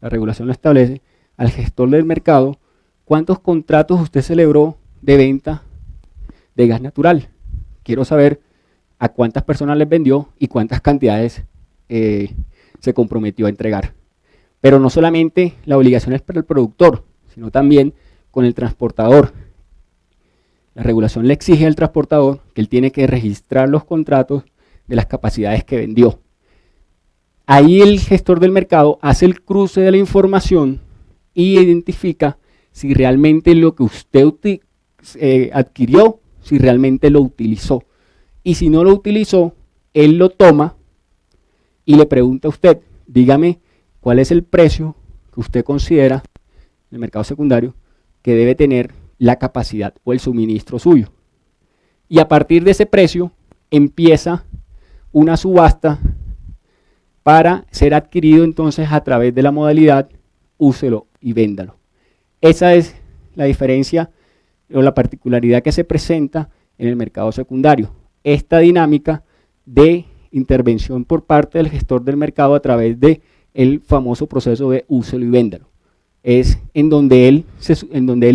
la regulación lo establece, al gestor del mercado, cuántos contratos usted celebró de venta de gas natural. Quiero saber a cuántas personas les vendió y cuántas cantidades se comprometió a entregar. Pero no solamente la obligación es para el productor, sino también con el transportador. La regulación le exige al transportador que él tiene que registrar los contratos de las capacidades que vendió. Ahí el gestor del mercado hace el cruce de la información y identifica si realmente lo que usted adquirió, si realmente lo utilizó. Y si no lo utilizó, él lo toma y le pregunta a usted, dígame cuál es el precio que usted considera en el mercado secundario que debe tener la capacidad o el suministro suyo. Y a partir de ese precio empieza una subasta para ser adquirido entonces a través de la modalidad úselo y véndalo. Esa es la diferencia o la particularidad que se presenta en el mercado secundario. Esta dinámica de intervención por parte del gestor del mercado a través del famoso proceso de úselo y véndalo. Es en donde él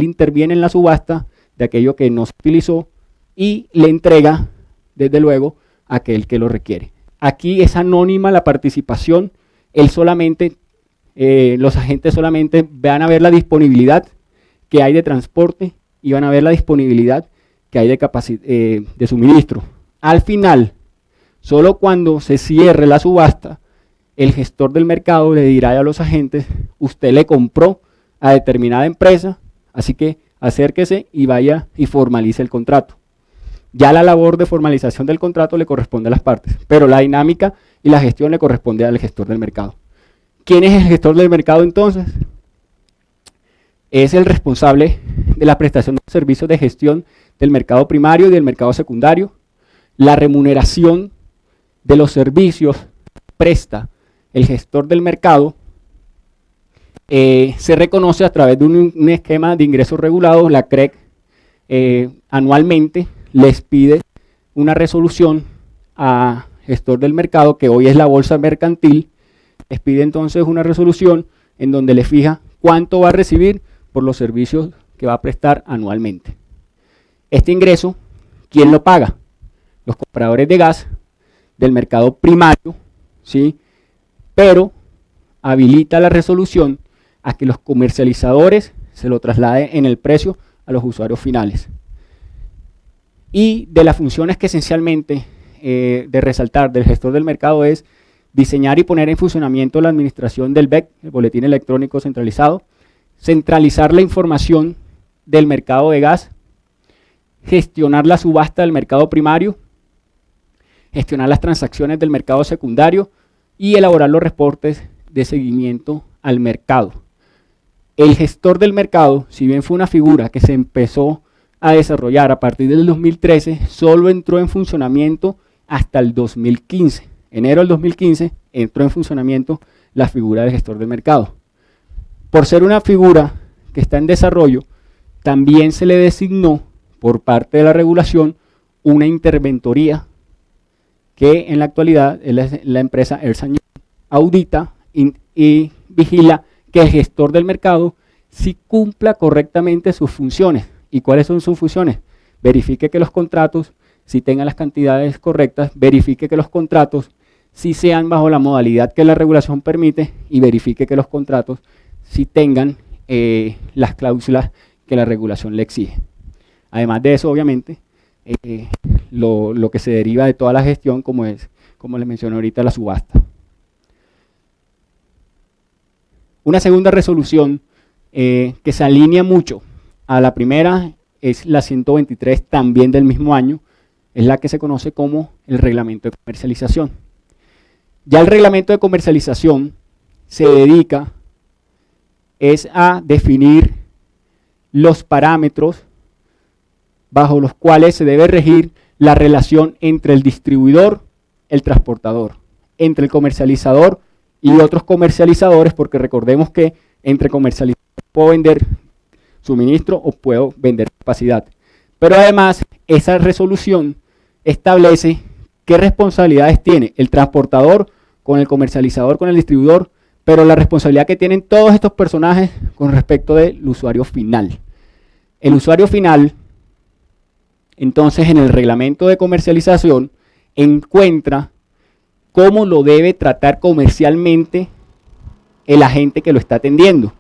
interviene en la subasta de aquello que no se utilizó y le entrega, desde luego, a aquel que lo requiere. Aquí es anónima la participación, los agentes solamente van a ver la disponibilidad que hay de transporte y van a ver la disponibilidad que hay de suministro. Al final, solo cuando se cierre la subasta, el gestor del mercado le dirá a los agentes, usted le compró a determinada empresa, así que acérquese y vaya y formalice el contrato. Ya la labor de formalización del contrato le corresponde a las partes, pero la dinámica y la gestión le corresponde al gestor del mercado. ¿Quién es el gestor del mercado entonces? Es el responsable de la prestación de servicios de gestión del mercado primario y del mercado secundario. La remuneración de los servicios presta el gestor del mercado se reconoce a través de un esquema de ingresos regulados. La CREC anualmente les pide una resolución a gestor del mercado, que hoy es la bolsa mercantil, les pide entonces una resolución en donde le fija cuánto va a recibir por los servicios que va a prestar anualmente. Este ingreso, ¿quién lo paga? Los compradores de gas del mercado primario, ¿sí? Pero habilita la resolución a que los comercializadores se lo trasladen en el precio a los usuarios finales. Y de las funciones que esencialmente de resaltar del gestor del mercado es diseñar y poner en funcionamiento la administración del BEC, el Boletín Electrónico Centralizado, centralizar la información del mercado de gas, gestionar la subasta del mercado primario, gestionar las transacciones del mercado secundario y elaborar los reportes de seguimiento al mercado. El gestor del mercado, si bien fue una figura que se empezó a desarrollar a partir del 2013, solo entró en funcionamiento hasta el 2015. Enero del 2015 entró en funcionamiento la figura del gestor del mercado. Por ser una figura que está en desarrollo, también se le designó por parte de la regulación una interventoría que en la actualidad la empresa Ernst & Young audita y vigila que el gestor del mercado sí cumpla correctamente sus funciones. ¿Y cuáles son sus funciones? Verifique que los contratos sí tengan las cantidades correctas, verifique que los contratos sí sean bajo la modalidad que la regulación permite y verifique que los contratos sí tengan las cláusulas que la regulación le exige. Además de eso, obviamente, lo que se deriva de toda la gestión, como les mencioné ahorita, la subasta. Una segunda resolución que se alinea mucho a la primera es la 123, también del mismo año, es la que se conoce como el reglamento de comercialización. Ya el reglamento de comercialización se dedica a definir los parámetros bajo los cuales se debe regir la relación entre el distribuidor, el transportador, entre el comercializador y otros comercializadores, porque recordemos que entre comercializadores puedo vender suministro o puedo vender capacidad. Pero además, esa resolución establece qué responsabilidades tiene el transportador con el comercializador, con el distribuidor, pero la responsabilidad que tienen todos estos personajes con respecto del usuario final. El usuario final, entonces, en el reglamento de comercialización, encuentra cómo lo debe tratar comercialmente el agente que lo está atendiendo.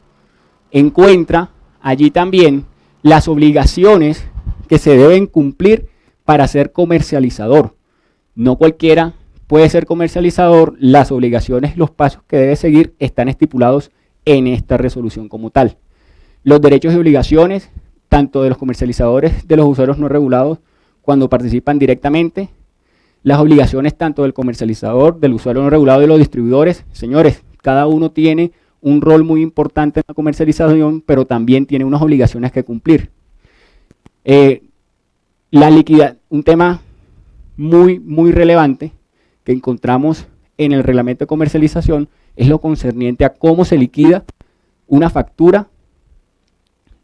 Encuentra allí también las obligaciones que se deben cumplir para ser comercializador. No cualquiera puede ser comercializador, las obligaciones, los pasos que debe seguir están estipulados en esta resolución como tal. Los derechos y obligaciones, tanto de los comercializadores, de los usuarios no regulados, cuando participan directamente, las obligaciones tanto del comercializador, del usuario no regulado y de los distribuidores. Señores, cada uno tiene un rol muy importante en la comercialización, pero también tiene unas obligaciones que cumplir. La liquidez, un tema muy relevante que encontramos en el reglamento de comercialización, es lo concerniente a cómo se liquida una factura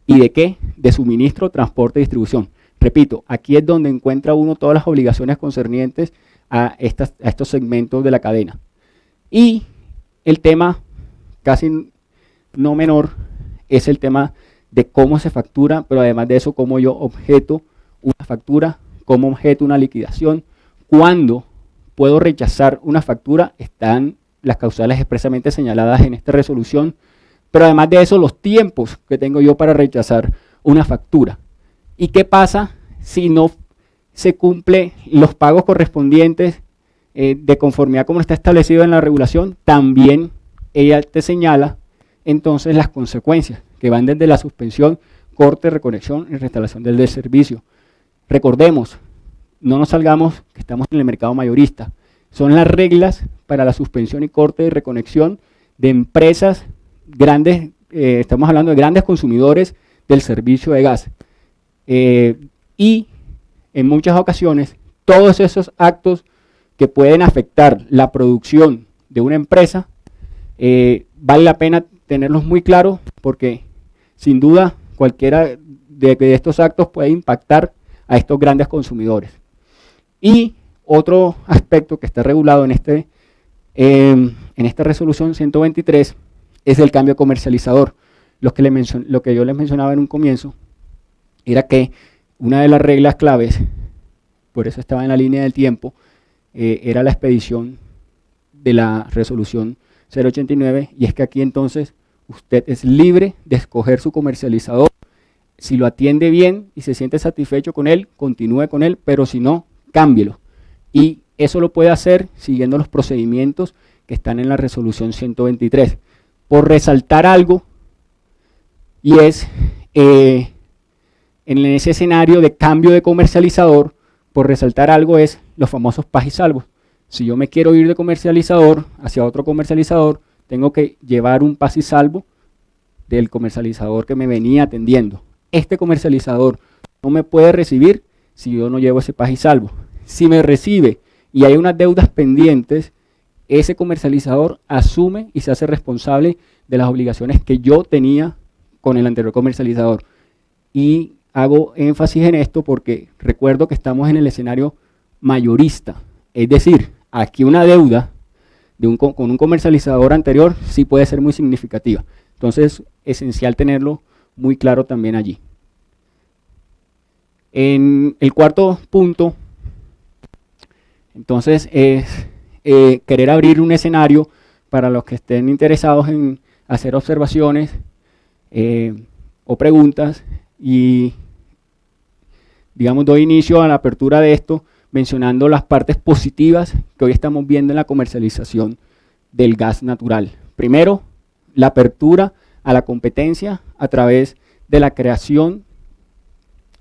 y de qué, de suministro, transporte y distribución. Repito, aquí es donde encuentra uno todas las obligaciones concernientes a estos segmentos de la cadena. Y el tema casi no menor es el tema de cómo se factura, pero además de eso, cómo yo objeto una factura, cómo objeto una liquidación, cuándo puedo rechazar una factura, están las causales expresamente señaladas en esta resolución, pero además de eso, los tiempos que tengo yo para rechazar una factura. ¿Y qué pasa si no se cumplen los pagos correspondientes de conformidad como está establecido en la regulación? También ella te señala entonces las consecuencias que van desde la suspensión, corte, reconexión y restauración del servicio. Recordemos, no nos salgamos que estamos en el mercado mayorista. Son las reglas para la suspensión y corte y reconexión de empresas grandes, estamos hablando de grandes consumidores del servicio de gas. Y en muchas ocasiones, todos esos actos que pueden afectar la producción de una empresa, vale la pena tenerlos muy claros, porque sin duda cualquiera de estos actos puede impactar a estos grandes consumidores. Y otro aspecto que está regulado en esta resolución 123 es el cambio comercializador. Lo que yo les mencionaba en un comienzo era que una de las reglas claves, por eso estaba en la línea del tiempo, era la expedición de la resolución 089, y es que aquí entonces usted es libre de escoger su comercializador. Si lo atiende bien y se siente satisfecho con él, continúe con él, pero si no, cámbielo. Y eso lo puede hacer siguiendo los procedimientos que están en la resolución 123. Por resaltar algo, y es en ese escenario de cambio de comercializador, por resaltar algo es los famosos paz y salvos. Si yo me quiero ir de comercializador hacia otro comercializador, tengo que llevar un paz y salvo del comercializador que me venía atendiendo. Este comercializador no me puede recibir si yo no llevo ese paz y salvo. Si me recibe y hay unas deudas pendientes, ese comercializador asume y se hace responsable de las obligaciones que yo tenía con el anterior comercializador. Y hago énfasis en esto porque recuerdo que estamos en el escenario mayorista. Es decir, aquí una deuda con un comercializador anterior sí puede ser muy significativa. Entonces, esencial tenerlo muy claro también allí. En el cuarto punto, entonces, es querer abrir un escenario para los que estén interesados en hacer observaciones o preguntas, y digamos doy inicio a la apertura de esto mencionando las partes positivas que hoy estamos viendo en la comercialización del gas natural. Primero, la apertura a la competencia a través de la creación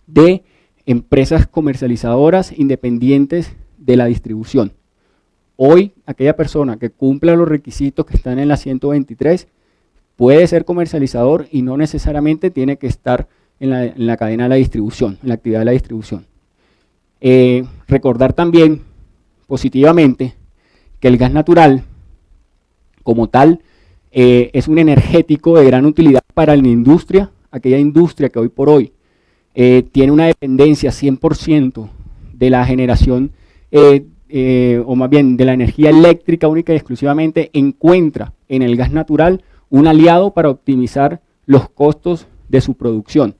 de empresas comercializadoras independientes de la distribución. Hoy, aquella persona que cumpla los requisitos que están en la 123 puede ser comercializador y no necesariamente tiene que estar en la cadena de la distribución, en la actividad de la distribución. Recordar también positivamente que el gas natural como tal es un energético de gran utilidad para la industria, aquella industria que hoy por hoy tiene una dependencia 100% de la generación, o más bien de la energía eléctrica única y exclusivamente, encuentra en el gas natural un aliado para optimizar los costos de su producción.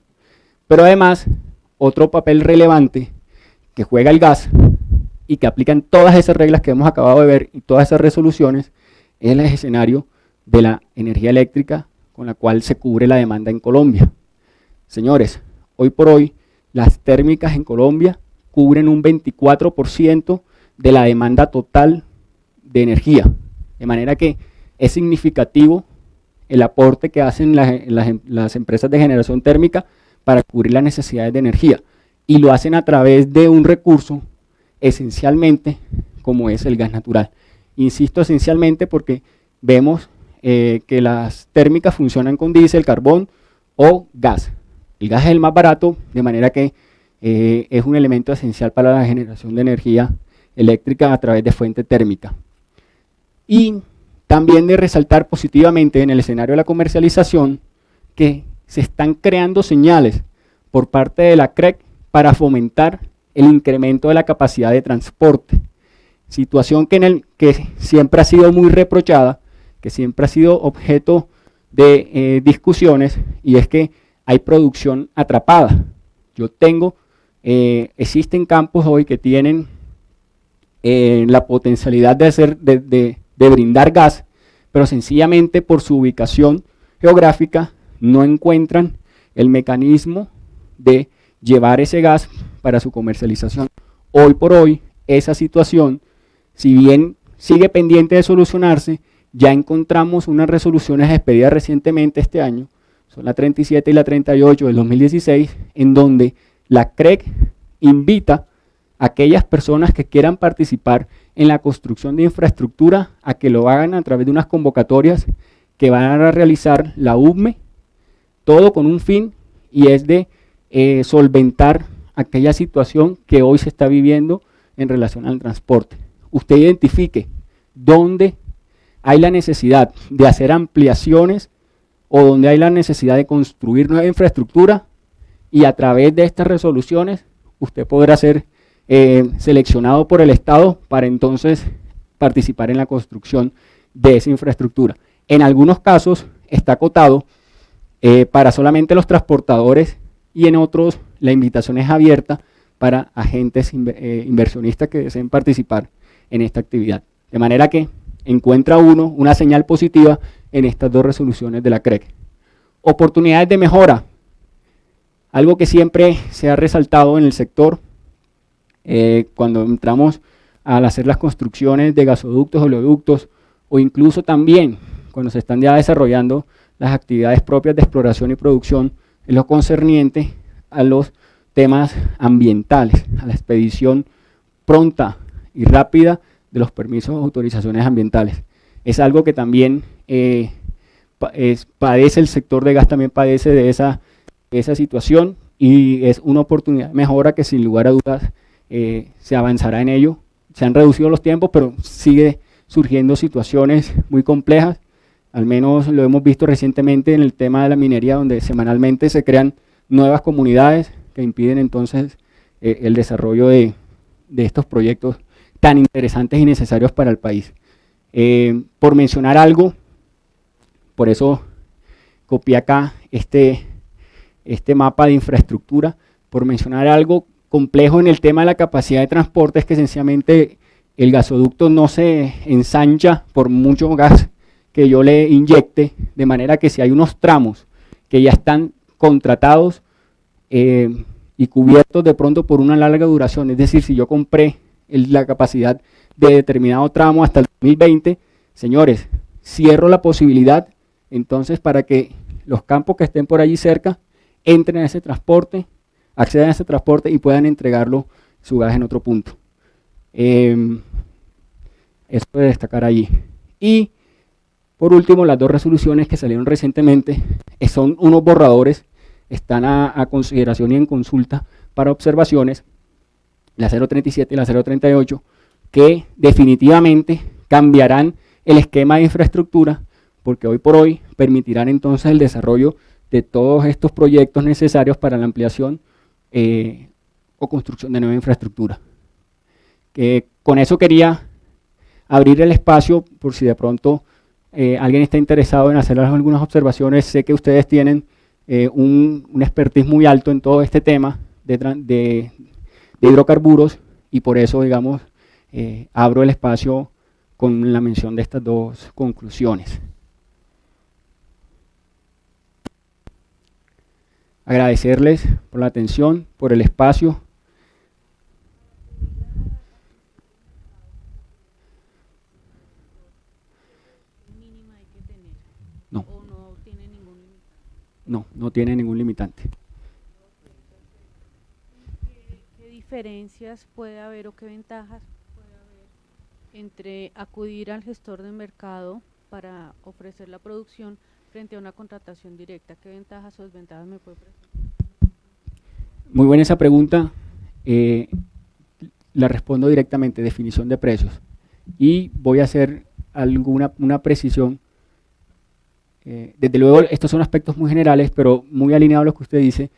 Pero además, otro papel relevante que juega el gas y que aplican todas esas reglas que hemos acabado de ver y todas esas resoluciones es el escenario de la energía eléctrica con la cual se cubre la demanda en Colombia. Señores, hoy por hoy las térmicas en Colombia cubren un 24% de la demanda total de energía, de manera que es significativo el aporte que hacen las empresas de generación térmica para cubrir las necesidades de energía, y lo hacen a través de un recurso esencialmente como es el gas natural. Insisto esencialmente porque vemos que las térmicas funcionan con diésel, carbón o gas. El gas es el más barato, de manera que es un elemento esencial para la generación de energía eléctrica a través de fuente térmica. Y también de resaltar positivamente en el escenario de la comercialización que se están creando señales por parte de la CREC para fomentar el incremento de la capacidad de transporte, situación que siempre ha sido muy reprochada, que siempre ha sido objeto de discusiones, y es que hay producción atrapada. Existen campos hoy que tienen la potencialidad de brindar gas, pero sencillamente por su ubicación geográfica no encuentran el mecanismo de llevar ese gas para su comercialización. Hoy por hoy, esa situación, si bien sigue pendiente de solucionarse, ya encontramos unas resoluciones expedidas recientemente este año, son la 37 y la 38 del 2016, en donde la CREC invita a aquellas personas que quieran participar en la construcción de infraestructura a que lo hagan a través de unas convocatorias que van a realizar la UME, todo con un fin, y es de solventar aquella situación que hoy se está viviendo en relación al transporte. Usted identifique dónde hay la necesidad de hacer ampliaciones o donde hay la necesidad de construir nueva infraestructura, y a través de estas resoluciones usted podrá ser seleccionado por el Estado para entonces participar en la construcción de esa infraestructura. En algunos casos está acotado para solamente los transportadores, y en otros la invitación es abierta para agentes inversionistas que deseen participar en esta actividad. De manera que encuentra uno una señal positiva en estas dos resoluciones de la CREC. Oportunidades de mejora. Algo que siempre se ha resaltado en el sector cuando entramos al hacer las construcciones de gasoductos, oleoductos, o incluso también cuando se están ya desarrollando las actividades propias de exploración y producción, en lo concerniente a los temas ambientales, a la expedición pronta y rápida de los permisos o autorizaciones ambientales. Es algo que también padece el sector de gas, también padece de esa situación, y es una oportunidad de mejora que sin lugar a dudas se avanzará en ello. Se han reducido los tiempos, pero sigue surgiendo situaciones muy complejas. Al menos lo hemos visto recientemente en el tema de la minería, donde semanalmente se crean nuevas comunidades que impiden entonces el desarrollo de estos proyectos tan interesantes y necesarios para el país. Por mencionar algo, por eso copié acá este mapa de infraestructura, por mencionar algo complejo en el tema de la capacidad de transporte, es que sencillamente el gasoducto no se ensancha por mucho gas que yo le inyecte, de manera que si hay unos tramos que ya están contratados y cubiertos de pronto por una larga duración, es decir, si yo compré la capacidad de determinado tramo hasta el 2020, señores, cierro la posibilidad entonces para que los campos que estén por allí cerca entren a ese transporte, accedan a ese transporte y puedan entregarlo su gas en otro punto. Eso de destacar allí. Y por último, las dos resoluciones que salieron recientemente son unos borradores, están a consideración y en consulta para observaciones, la 037 y la 038, que definitivamente cambiarán el esquema de infraestructura, porque hoy por hoy permitirán entonces el desarrollo de todos estos proyectos necesarios para la ampliación o construcción de nueva infraestructura. Con eso quería abrir el espacio por si de pronto alguien está interesado en hacer algunas observaciones. Sé que ustedes tienen un expertise muy alto en todo este tema de hidrocarburos y por eso, digamos, abro el espacio con la mención de estas dos conclusiones. Agradecerles por la atención, por el espacio. No. No tiene ningún limitante. ¿Qué diferencias puede haber o qué ventajas puede haber entre acudir al gestor de mercado para ofrecer la producción frente a una contratación directa? ¿Qué ventajas o desventajas me puede presentar? Muy buena esa pregunta. La respondo directamente, definición de precios. Y voy a hacer una precisión. Desde luego, estos son aspectos muy generales, pero muy alineados a lo que usted dice.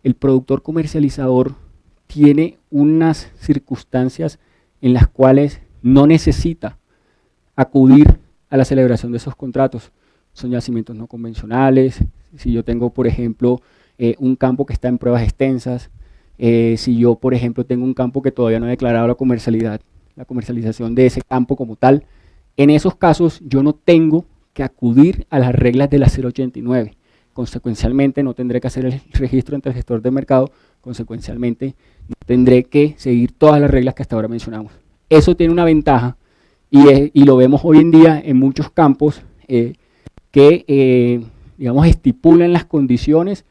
El productor comercializador tiene unas circunstancias en las cuales no necesita acudir a la celebración de esos contratos. Son yacimientos no convencionales. Si yo tengo, por ejemplo, un campo que está en pruebas extensas, si yo, por ejemplo, tengo un campo que todavía no he declarado la comercialización de ese campo como tal, en esos casos yo no tengo que acudir a las reglas de la 089. Consecuencialmente no tendré que hacer el registro ante el gestor de mercado, consecuencialmente no tendré que seguir todas las reglas que hasta ahora mencionamos. Eso tiene una ventaja y lo vemos hoy en día en muchos campos que digamos, estipulan las condiciones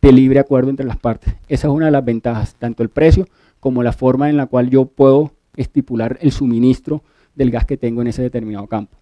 de libre acuerdo entre las partes. Esa es una de las ventajas, tanto el precio como la forma en la cual yo puedo estipular el suministro del gas que tengo en ese determinado campo.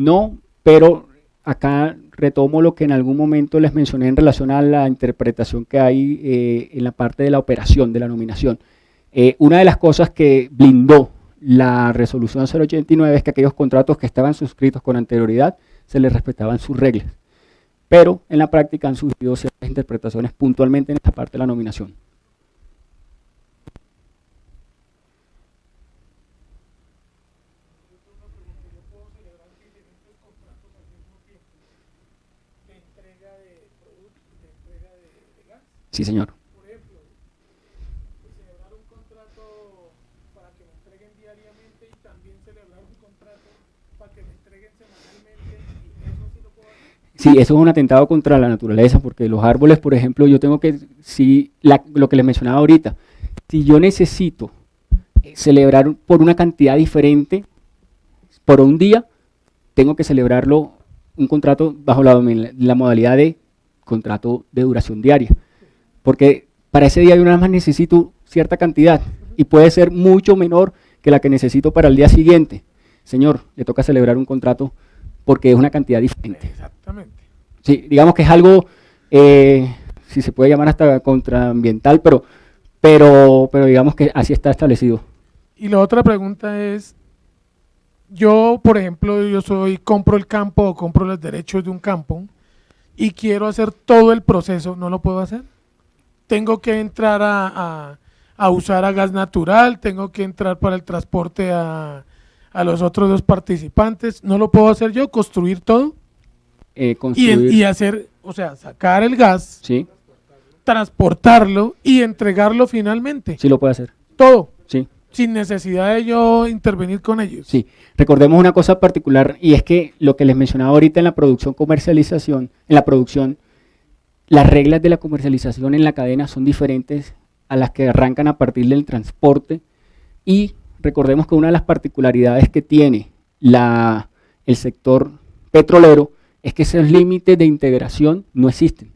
No, pero acá retomo lo que en algún momento les mencioné en relación a la interpretación que hay en la parte de la operación, de la nominación. Una de las cosas que blindó la resolución 089 es que aquellos contratos que estaban suscritos con anterioridad se les respetaban sus reglas, pero en la práctica han surgido ciertas interpretaciones puntualmente en esta parte de la nominación. Sí, señor. Por ejemplo, celebrar un contrato para que me entreguen diariamente y también celebrar un contrato para que me entreguen semanalmente, y eso sí lo puedo hacer. Sí, eso es un atentado contra la naturaleza, porque los árboles, por ejemplo, yo tengo que, lo que les mencionaba ahorita, si yo necesito celebrar por una cantidad diferente, por un día, tengo que celebrarlo un contrato bajo la modalidad de contrato de duración diaria. Porque para ese día yo nada más necesito cierta cantidad y puede ser mucho menor que la que necesito para el día siguiente. Señor, le toca celebrar un contrato porque es una cantidad diferente. Exactamente. Sí, digamos que es algo si se puede llamar hasta contraambiental, pero digamos que así está establecido. Y la otra pregunta es, yo, por ejemplo, compro el campo o compro los derechos de un campo y quiero hacer todo el proceso, ¿no lo puedo hacer? Tengo que entrar a usar a gas natural, tengo que entrar para el transporte a los otros dos participantes, ¿no lo puedo hacer yo? ¿Construir todo? Construir, Y hacer, o sea, sacar el gas, sí, transportarlo y entregarlo finalmente. sí lo puede hacer, Todo, sí. sin necesidad de yo intervenir con ellos. Sí, recordemos una cosa particular y es que lo que les mencionaba ahorita en la producción comercialización, en la producción, las reglas de la comercialización en la cadena son diferentes a las que arrancan a partir del transporte y recordemos que una de las particularidades que tiene el sector petrolero es que esos límites de integración no existen.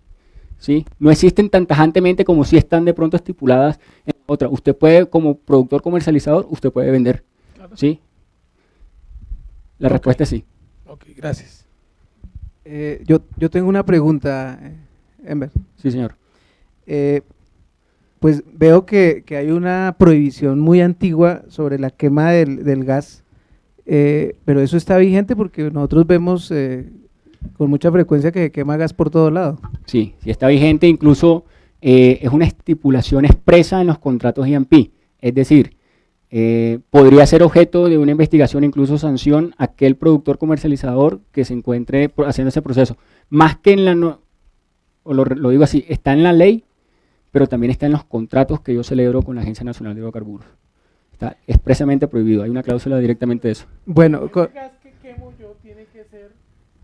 ¿Sí? No existen tan tajantemente como si están de pronto estipuladas en otra. Usted puede, como productor comercializador, usted puede vender. Claro. ¿Sí? La Ok. respuesta es sí. Ok, gracias. Yo tengo una pregunta, Enver. Sí, señor. Pues veo que hay una prohibición muy antigua sobre la quema del gas, pero eso está vigente porque nosotros vemos con mucha frecuencia que se quema gas por todo lado. Sí, sí está vigente, incluso es una estipulación expresa en los contratos IAMPI, es decir, podría ser objeto de una investigación, incluso sanción, aquel productor comercializador que se encuentre haciendo ese proceso. Más que en lo digo así, está en la ley, pero también está en los contratos que yo celebro con la Agencia Nacional de Hidrocarburos. Está expresamente prohibido, hay una cláusula directamente de eso. Bueno, El gas que quemo yo tiene que ser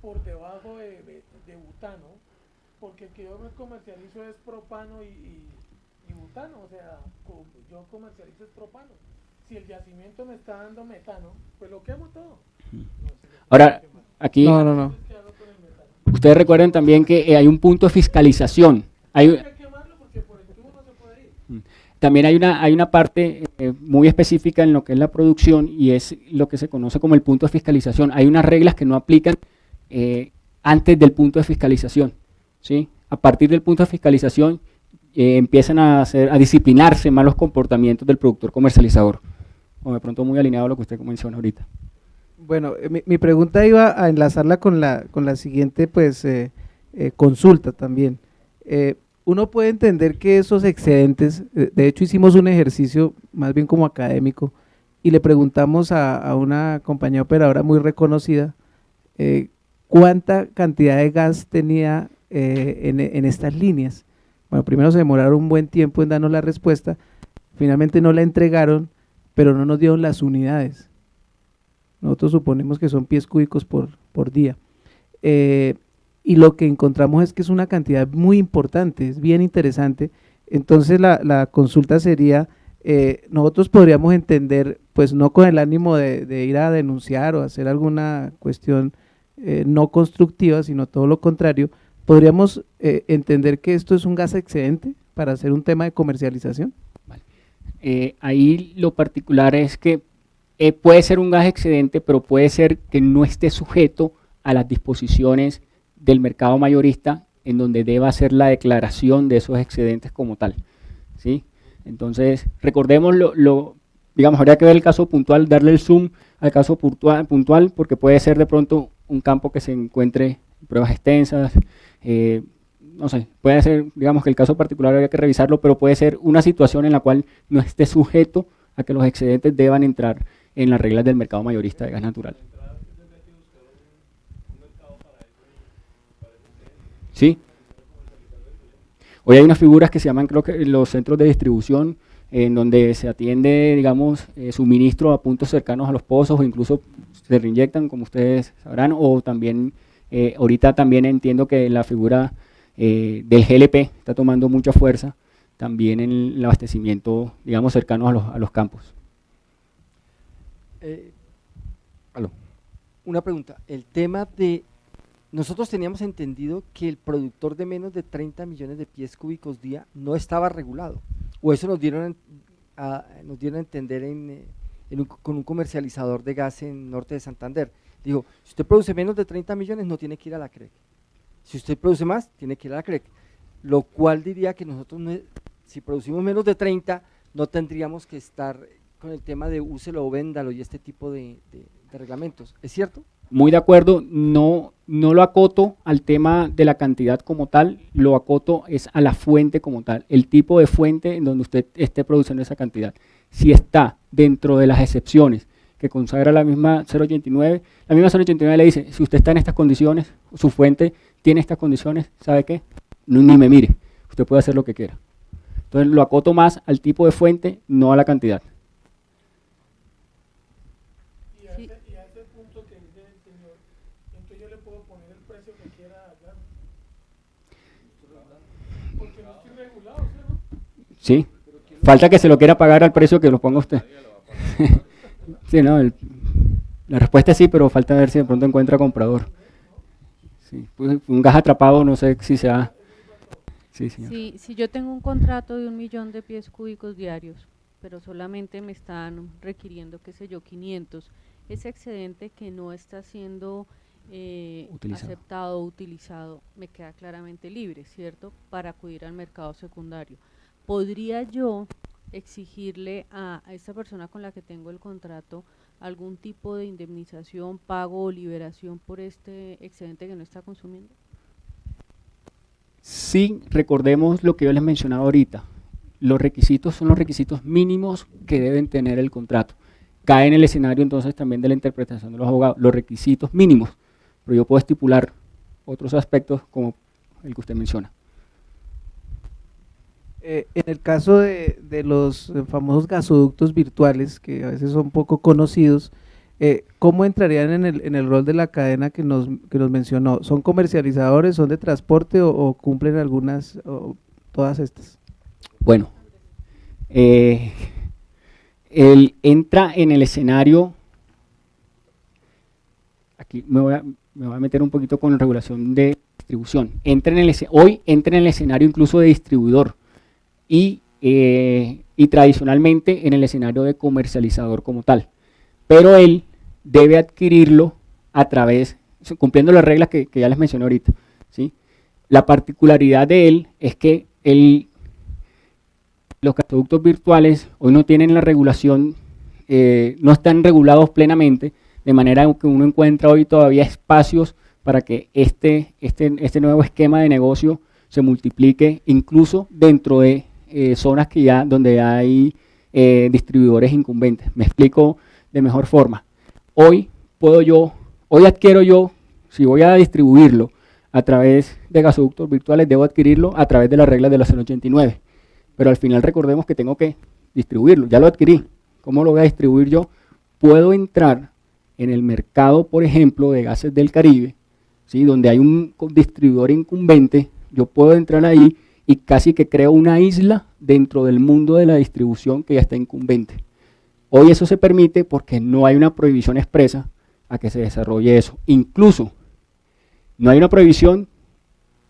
por debajo de butano, porque el que yo me comercializo es propano y butano, o sea, yo comercializo es propano. Si el yacimiento me está dando metano, pues lo quemo todo. Ahora, aquí no. ¿Qué hago con el metano? ustedes recuerden también que hay un punto de fiscalización. Hay que quemarlo porque por el tubo no se puede ir. También hay una parte muy específica en lo que es la producción y es lo que se conoce como el punto de fiscalización. Hay unas reglas que no aplican antes del punto de fiscalización, ¿sí? A partir del punto de fiscalización empiezan a disciplinarse malos comportamientos del productor comercializador. O de pronto muy alineado a lo que usted menciona ahorita. Bueno, mi pregunta iba a enlazarla con la siguiente pues consulta también. Uno puede entender que esos excedentes, de hecho hicimos un ejercicio más bien como académico y le preguntamos a una compañía operadora muy reconocida cuánta cantidad de gas tenía en estas líneas. Bueno, primero se demoraron un buen tiempo en darnos la respuesta, finalmente no la entregaron, pero no nos dieron las unidades. Nosotros suponemos que son pies cúbicos por día. Y lo que encontramos es que es una cantidad muy importante, es bien interesante. Entonces la consulta sería, nosotros podríamos entender, pues no con el ánimo de ir a denunciar o hacer alguna cuestión no constructiva, sino todo lo contrario, podríamos entender que esto es un gas excedente para hacer un tema de comercialización. Ahí lo particular es que puede ser un gas excedente, pero puede ser que no esté sujeto a las disposiciones del mercado mayorista en donde deba hacer la declaración de esos excedentes como tal, ¿sí? Entonces, recordemos digamos, habría que ver el caso puntual, darle el zoom al caso puntual, porque puede ser de pronto un campo que se encuentre en pruebas extensas, no sé, puede ser, digamos que el caso particular habría que revisarlo, pero puede ser una situación en la cual no esté sujeto a que los excedentes deban entrar en las reglas del mercado mayorista de gas natural. ¿Sí? Hoy hay unas figuras que se llaman, creo que los centros de distribución, en donde se atiende, digamos, suministro a puntos cercanos a los pozos o incluso se reinyectan, como ustedes sabrán, o también, ahorita también entiendo que la figura del GLP está tomando mucha fuerza también en el abastecimiento, digamos, cercano a los campos. Aló. Una pregunta, el tema de, nosotros teníamos entendido que el productor de menos de 30 millones de pies cúbicos día no estaba regulado, o eso nos dieron a entender con un comercializador de gas en norte de Santander. Digo, si usted produce menos de 30 millones no tiene que ir a la CREC, si usted produce más tiene que ir a la CREC. lo cual diría que nosotros, si producimos menos de 30, no tendríamos que estar con el tema de úselo o véndalo y este tipo de reglamentos, ¿es cierto? Muy de acuerdo, no lo acoto al tema de la cantidad como tal, lo acoto es a la fuente como tal, el tipo de fuente en donde usted esté produciendo esa cantidad. Si está dentro de las excepciones que consagra la misma 089, la misma 089 le dice, si usted está en estas condiciones, su fuente tiene estas condiciones, ¿sabe qué? Ni me mire, usted puede hacer lo que quiera. Entonces lo acoto más al tipo de fuente, no a la cantidad. Sí. Y a ese punto que dice el señor, entonces yo le puedo poner el precio que quiera al grano. Porque no estoy regulado, ¿no? Sí, falta que se lo quiera pagar al precio que lo ponga usted. Sí, no, la respuesta es sí, pero falta ver si de pronto encuentra comprador. Sí, pues, un gas atrapado, no sé si sea... Sí, señor. Si yo tengo un contrato de 1 millón de pies cúbicos diarios, pero solamente me están requiriendo, qué sé yo, 500, ese excedente que no está siendo aceptado o utilizado me queda claramente libre, ¿cierto? Para acudir al mercado secundario. ¿Podría yo exigirle a esta persona con la que tengo el contrato algún tipo de indemnización, pago o liberación por este excedente que no está consumiendo? Sí, recordemos lo que yo les mencionaba ahorita. Los requisitos son los requisitos mínimos que deben tener el contrato. Cae en el escenario entonces también de la interpretación de los abogados, los requisitos mínimos, pero yo puedo estipular otros aspectos como el que usted menciona. En el caso de los famosos gasoductos virtuales, que a veces son poco conocidos, ¿cómo entrarían en el rol de la cadena que nos mencionó? ¿Son comercializadores, son de transporte o cumplen algunas, o todas estas? Bueno, él entra en el escenario, aquí me voy a meter un poquito con la regulación de distribución, hoy entra en el escenario incluso de distribuidor y tradicionalmente en el escenario de comercializador como tal, pero él debe adquirirlo a través, cumpliendo las reglas que ya les mencioné ahorita, ¿sí? La particularidad de él es que los gasoductos virtuales hoy no tienen la regulación, no están regulados plenamente, de manera que uno encuentra hoy todavía espacios para que este nuevo esquema de negocio se multiplique incluso dentro de zonas que ya donde hay distribuidores incumbentes. Me explico de mejor forma. Hoy adquiero yo, si voy a distribuirlo a través de gasoductos virtuales, debo adquirirlo a través de las reglas de la 089. Pero al final recordemos que tengo que distribuirlo, ya lo adquirí. ¿Cómo lo voy a distribuir yo? Puedo entrar en el mercado, por ejemplo, de gases del Caribe, ¿sí? Donde hay un distribuidor incumbente, yo puedo entrar ahí y casi que creo una isla dentro del mundo de la distribución que ya está incumbente. Hoy eso se permite porque no hay una prohibición expresa a que se desarrolle eso. Incluso no hay una prohibición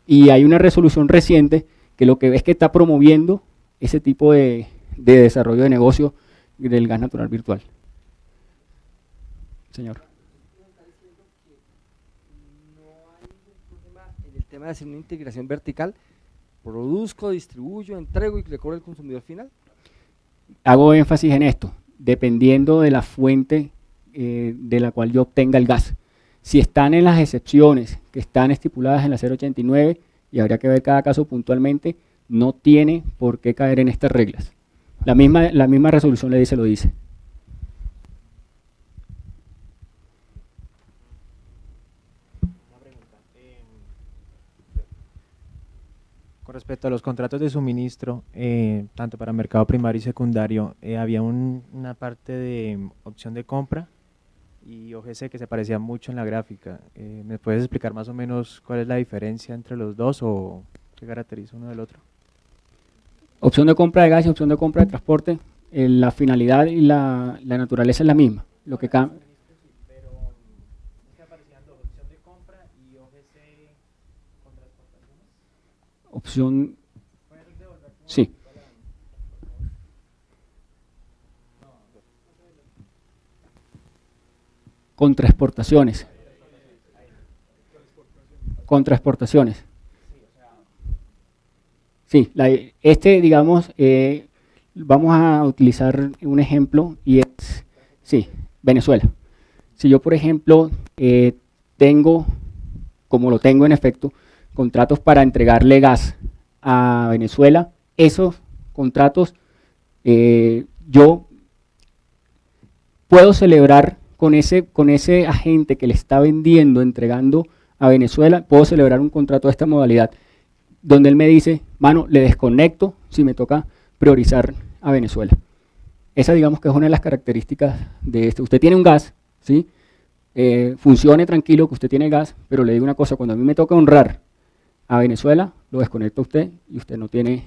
y hay una resolución reciente que lo que ves que está promoviendo ese tipo de desarrollo de negocio del gas natural virtual. Señor. En el tema de hacer una integración vertical, produzco, distribuyo, entrego y le cobro al consumidor final. Hago énfasis en esto, dependiendo de la fuente de la cual yo obtenga el gas. Si están en las excepciones que están estipuladas en la 089, y habría que ver cada caso puntualmente, no tiene por qué caer en estas reglas. La misma resolución lo dice. Con respecto a los contratos de suministro, tanto para mercado primario y secundario, había una parte de opción de compra y OGC que se parecía mucho en la gráfica. ¿Me puedes explicar más o menos cuál es la diferencia entre los dos o qué caracteriza uno del otro? Opción de compra de gas y opción de compra de transporte, la finalidad y la naturaleza es la misma. Lo que cambia. Pero es que aparecían dos, opción de compra y OGC con transportaciones. Opción. Sí. Contra exportaciones. Contra exportaciones. Sí, digamos, vamos a utilizar un ejemplo y es, sí, Venezuela. Si yo, por ejemplo, tengo, como lo tengo en efecto, contratos para entregarle gas a Venezuela, esos contratos yo puedo celebrar con ese agente que le está vendiendo, entregando a Venezuela, puedo celebrar un contrato de esta modalidad, donde él me dice, mano, le desconecto si me toca priorizar a Venezuela. Esa digamos que es una de las características de esto. Usted tiene un gas, ¿sí? Funcione tranquilo que usted tiene gas, pero le digo una cosa, cuando a mí me toca honrar a Venezuela, lo desconecta usted y usted no tiene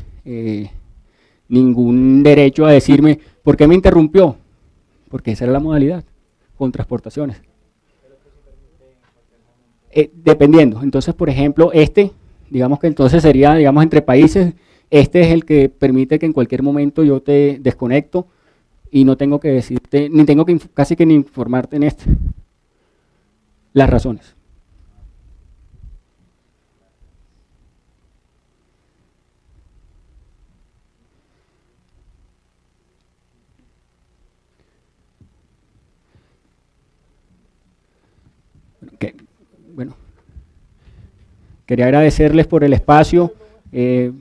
ningún derecho a decirme, ¿por qué me interrumpió? Porque esa era la modalidad, con transportaciones. Dependiendo, entonces por ejemplo digamos que entonces sería, digamos entre países, este es el que permite que en cualquier momento yo te desconecto y no tengo que decirte, ni tengo que casi que ni informarte en las razones. Bueno, quería agradecerles por el espacio y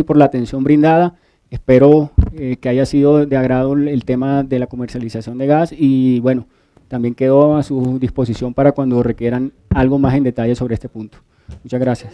por la atención brindada. Espero que haya sido de agrado el tema de la comercialización de gas y bueno, también quedo a su disposición para cuando requieran algo más en detalle sobre este punto. Muchas gracias.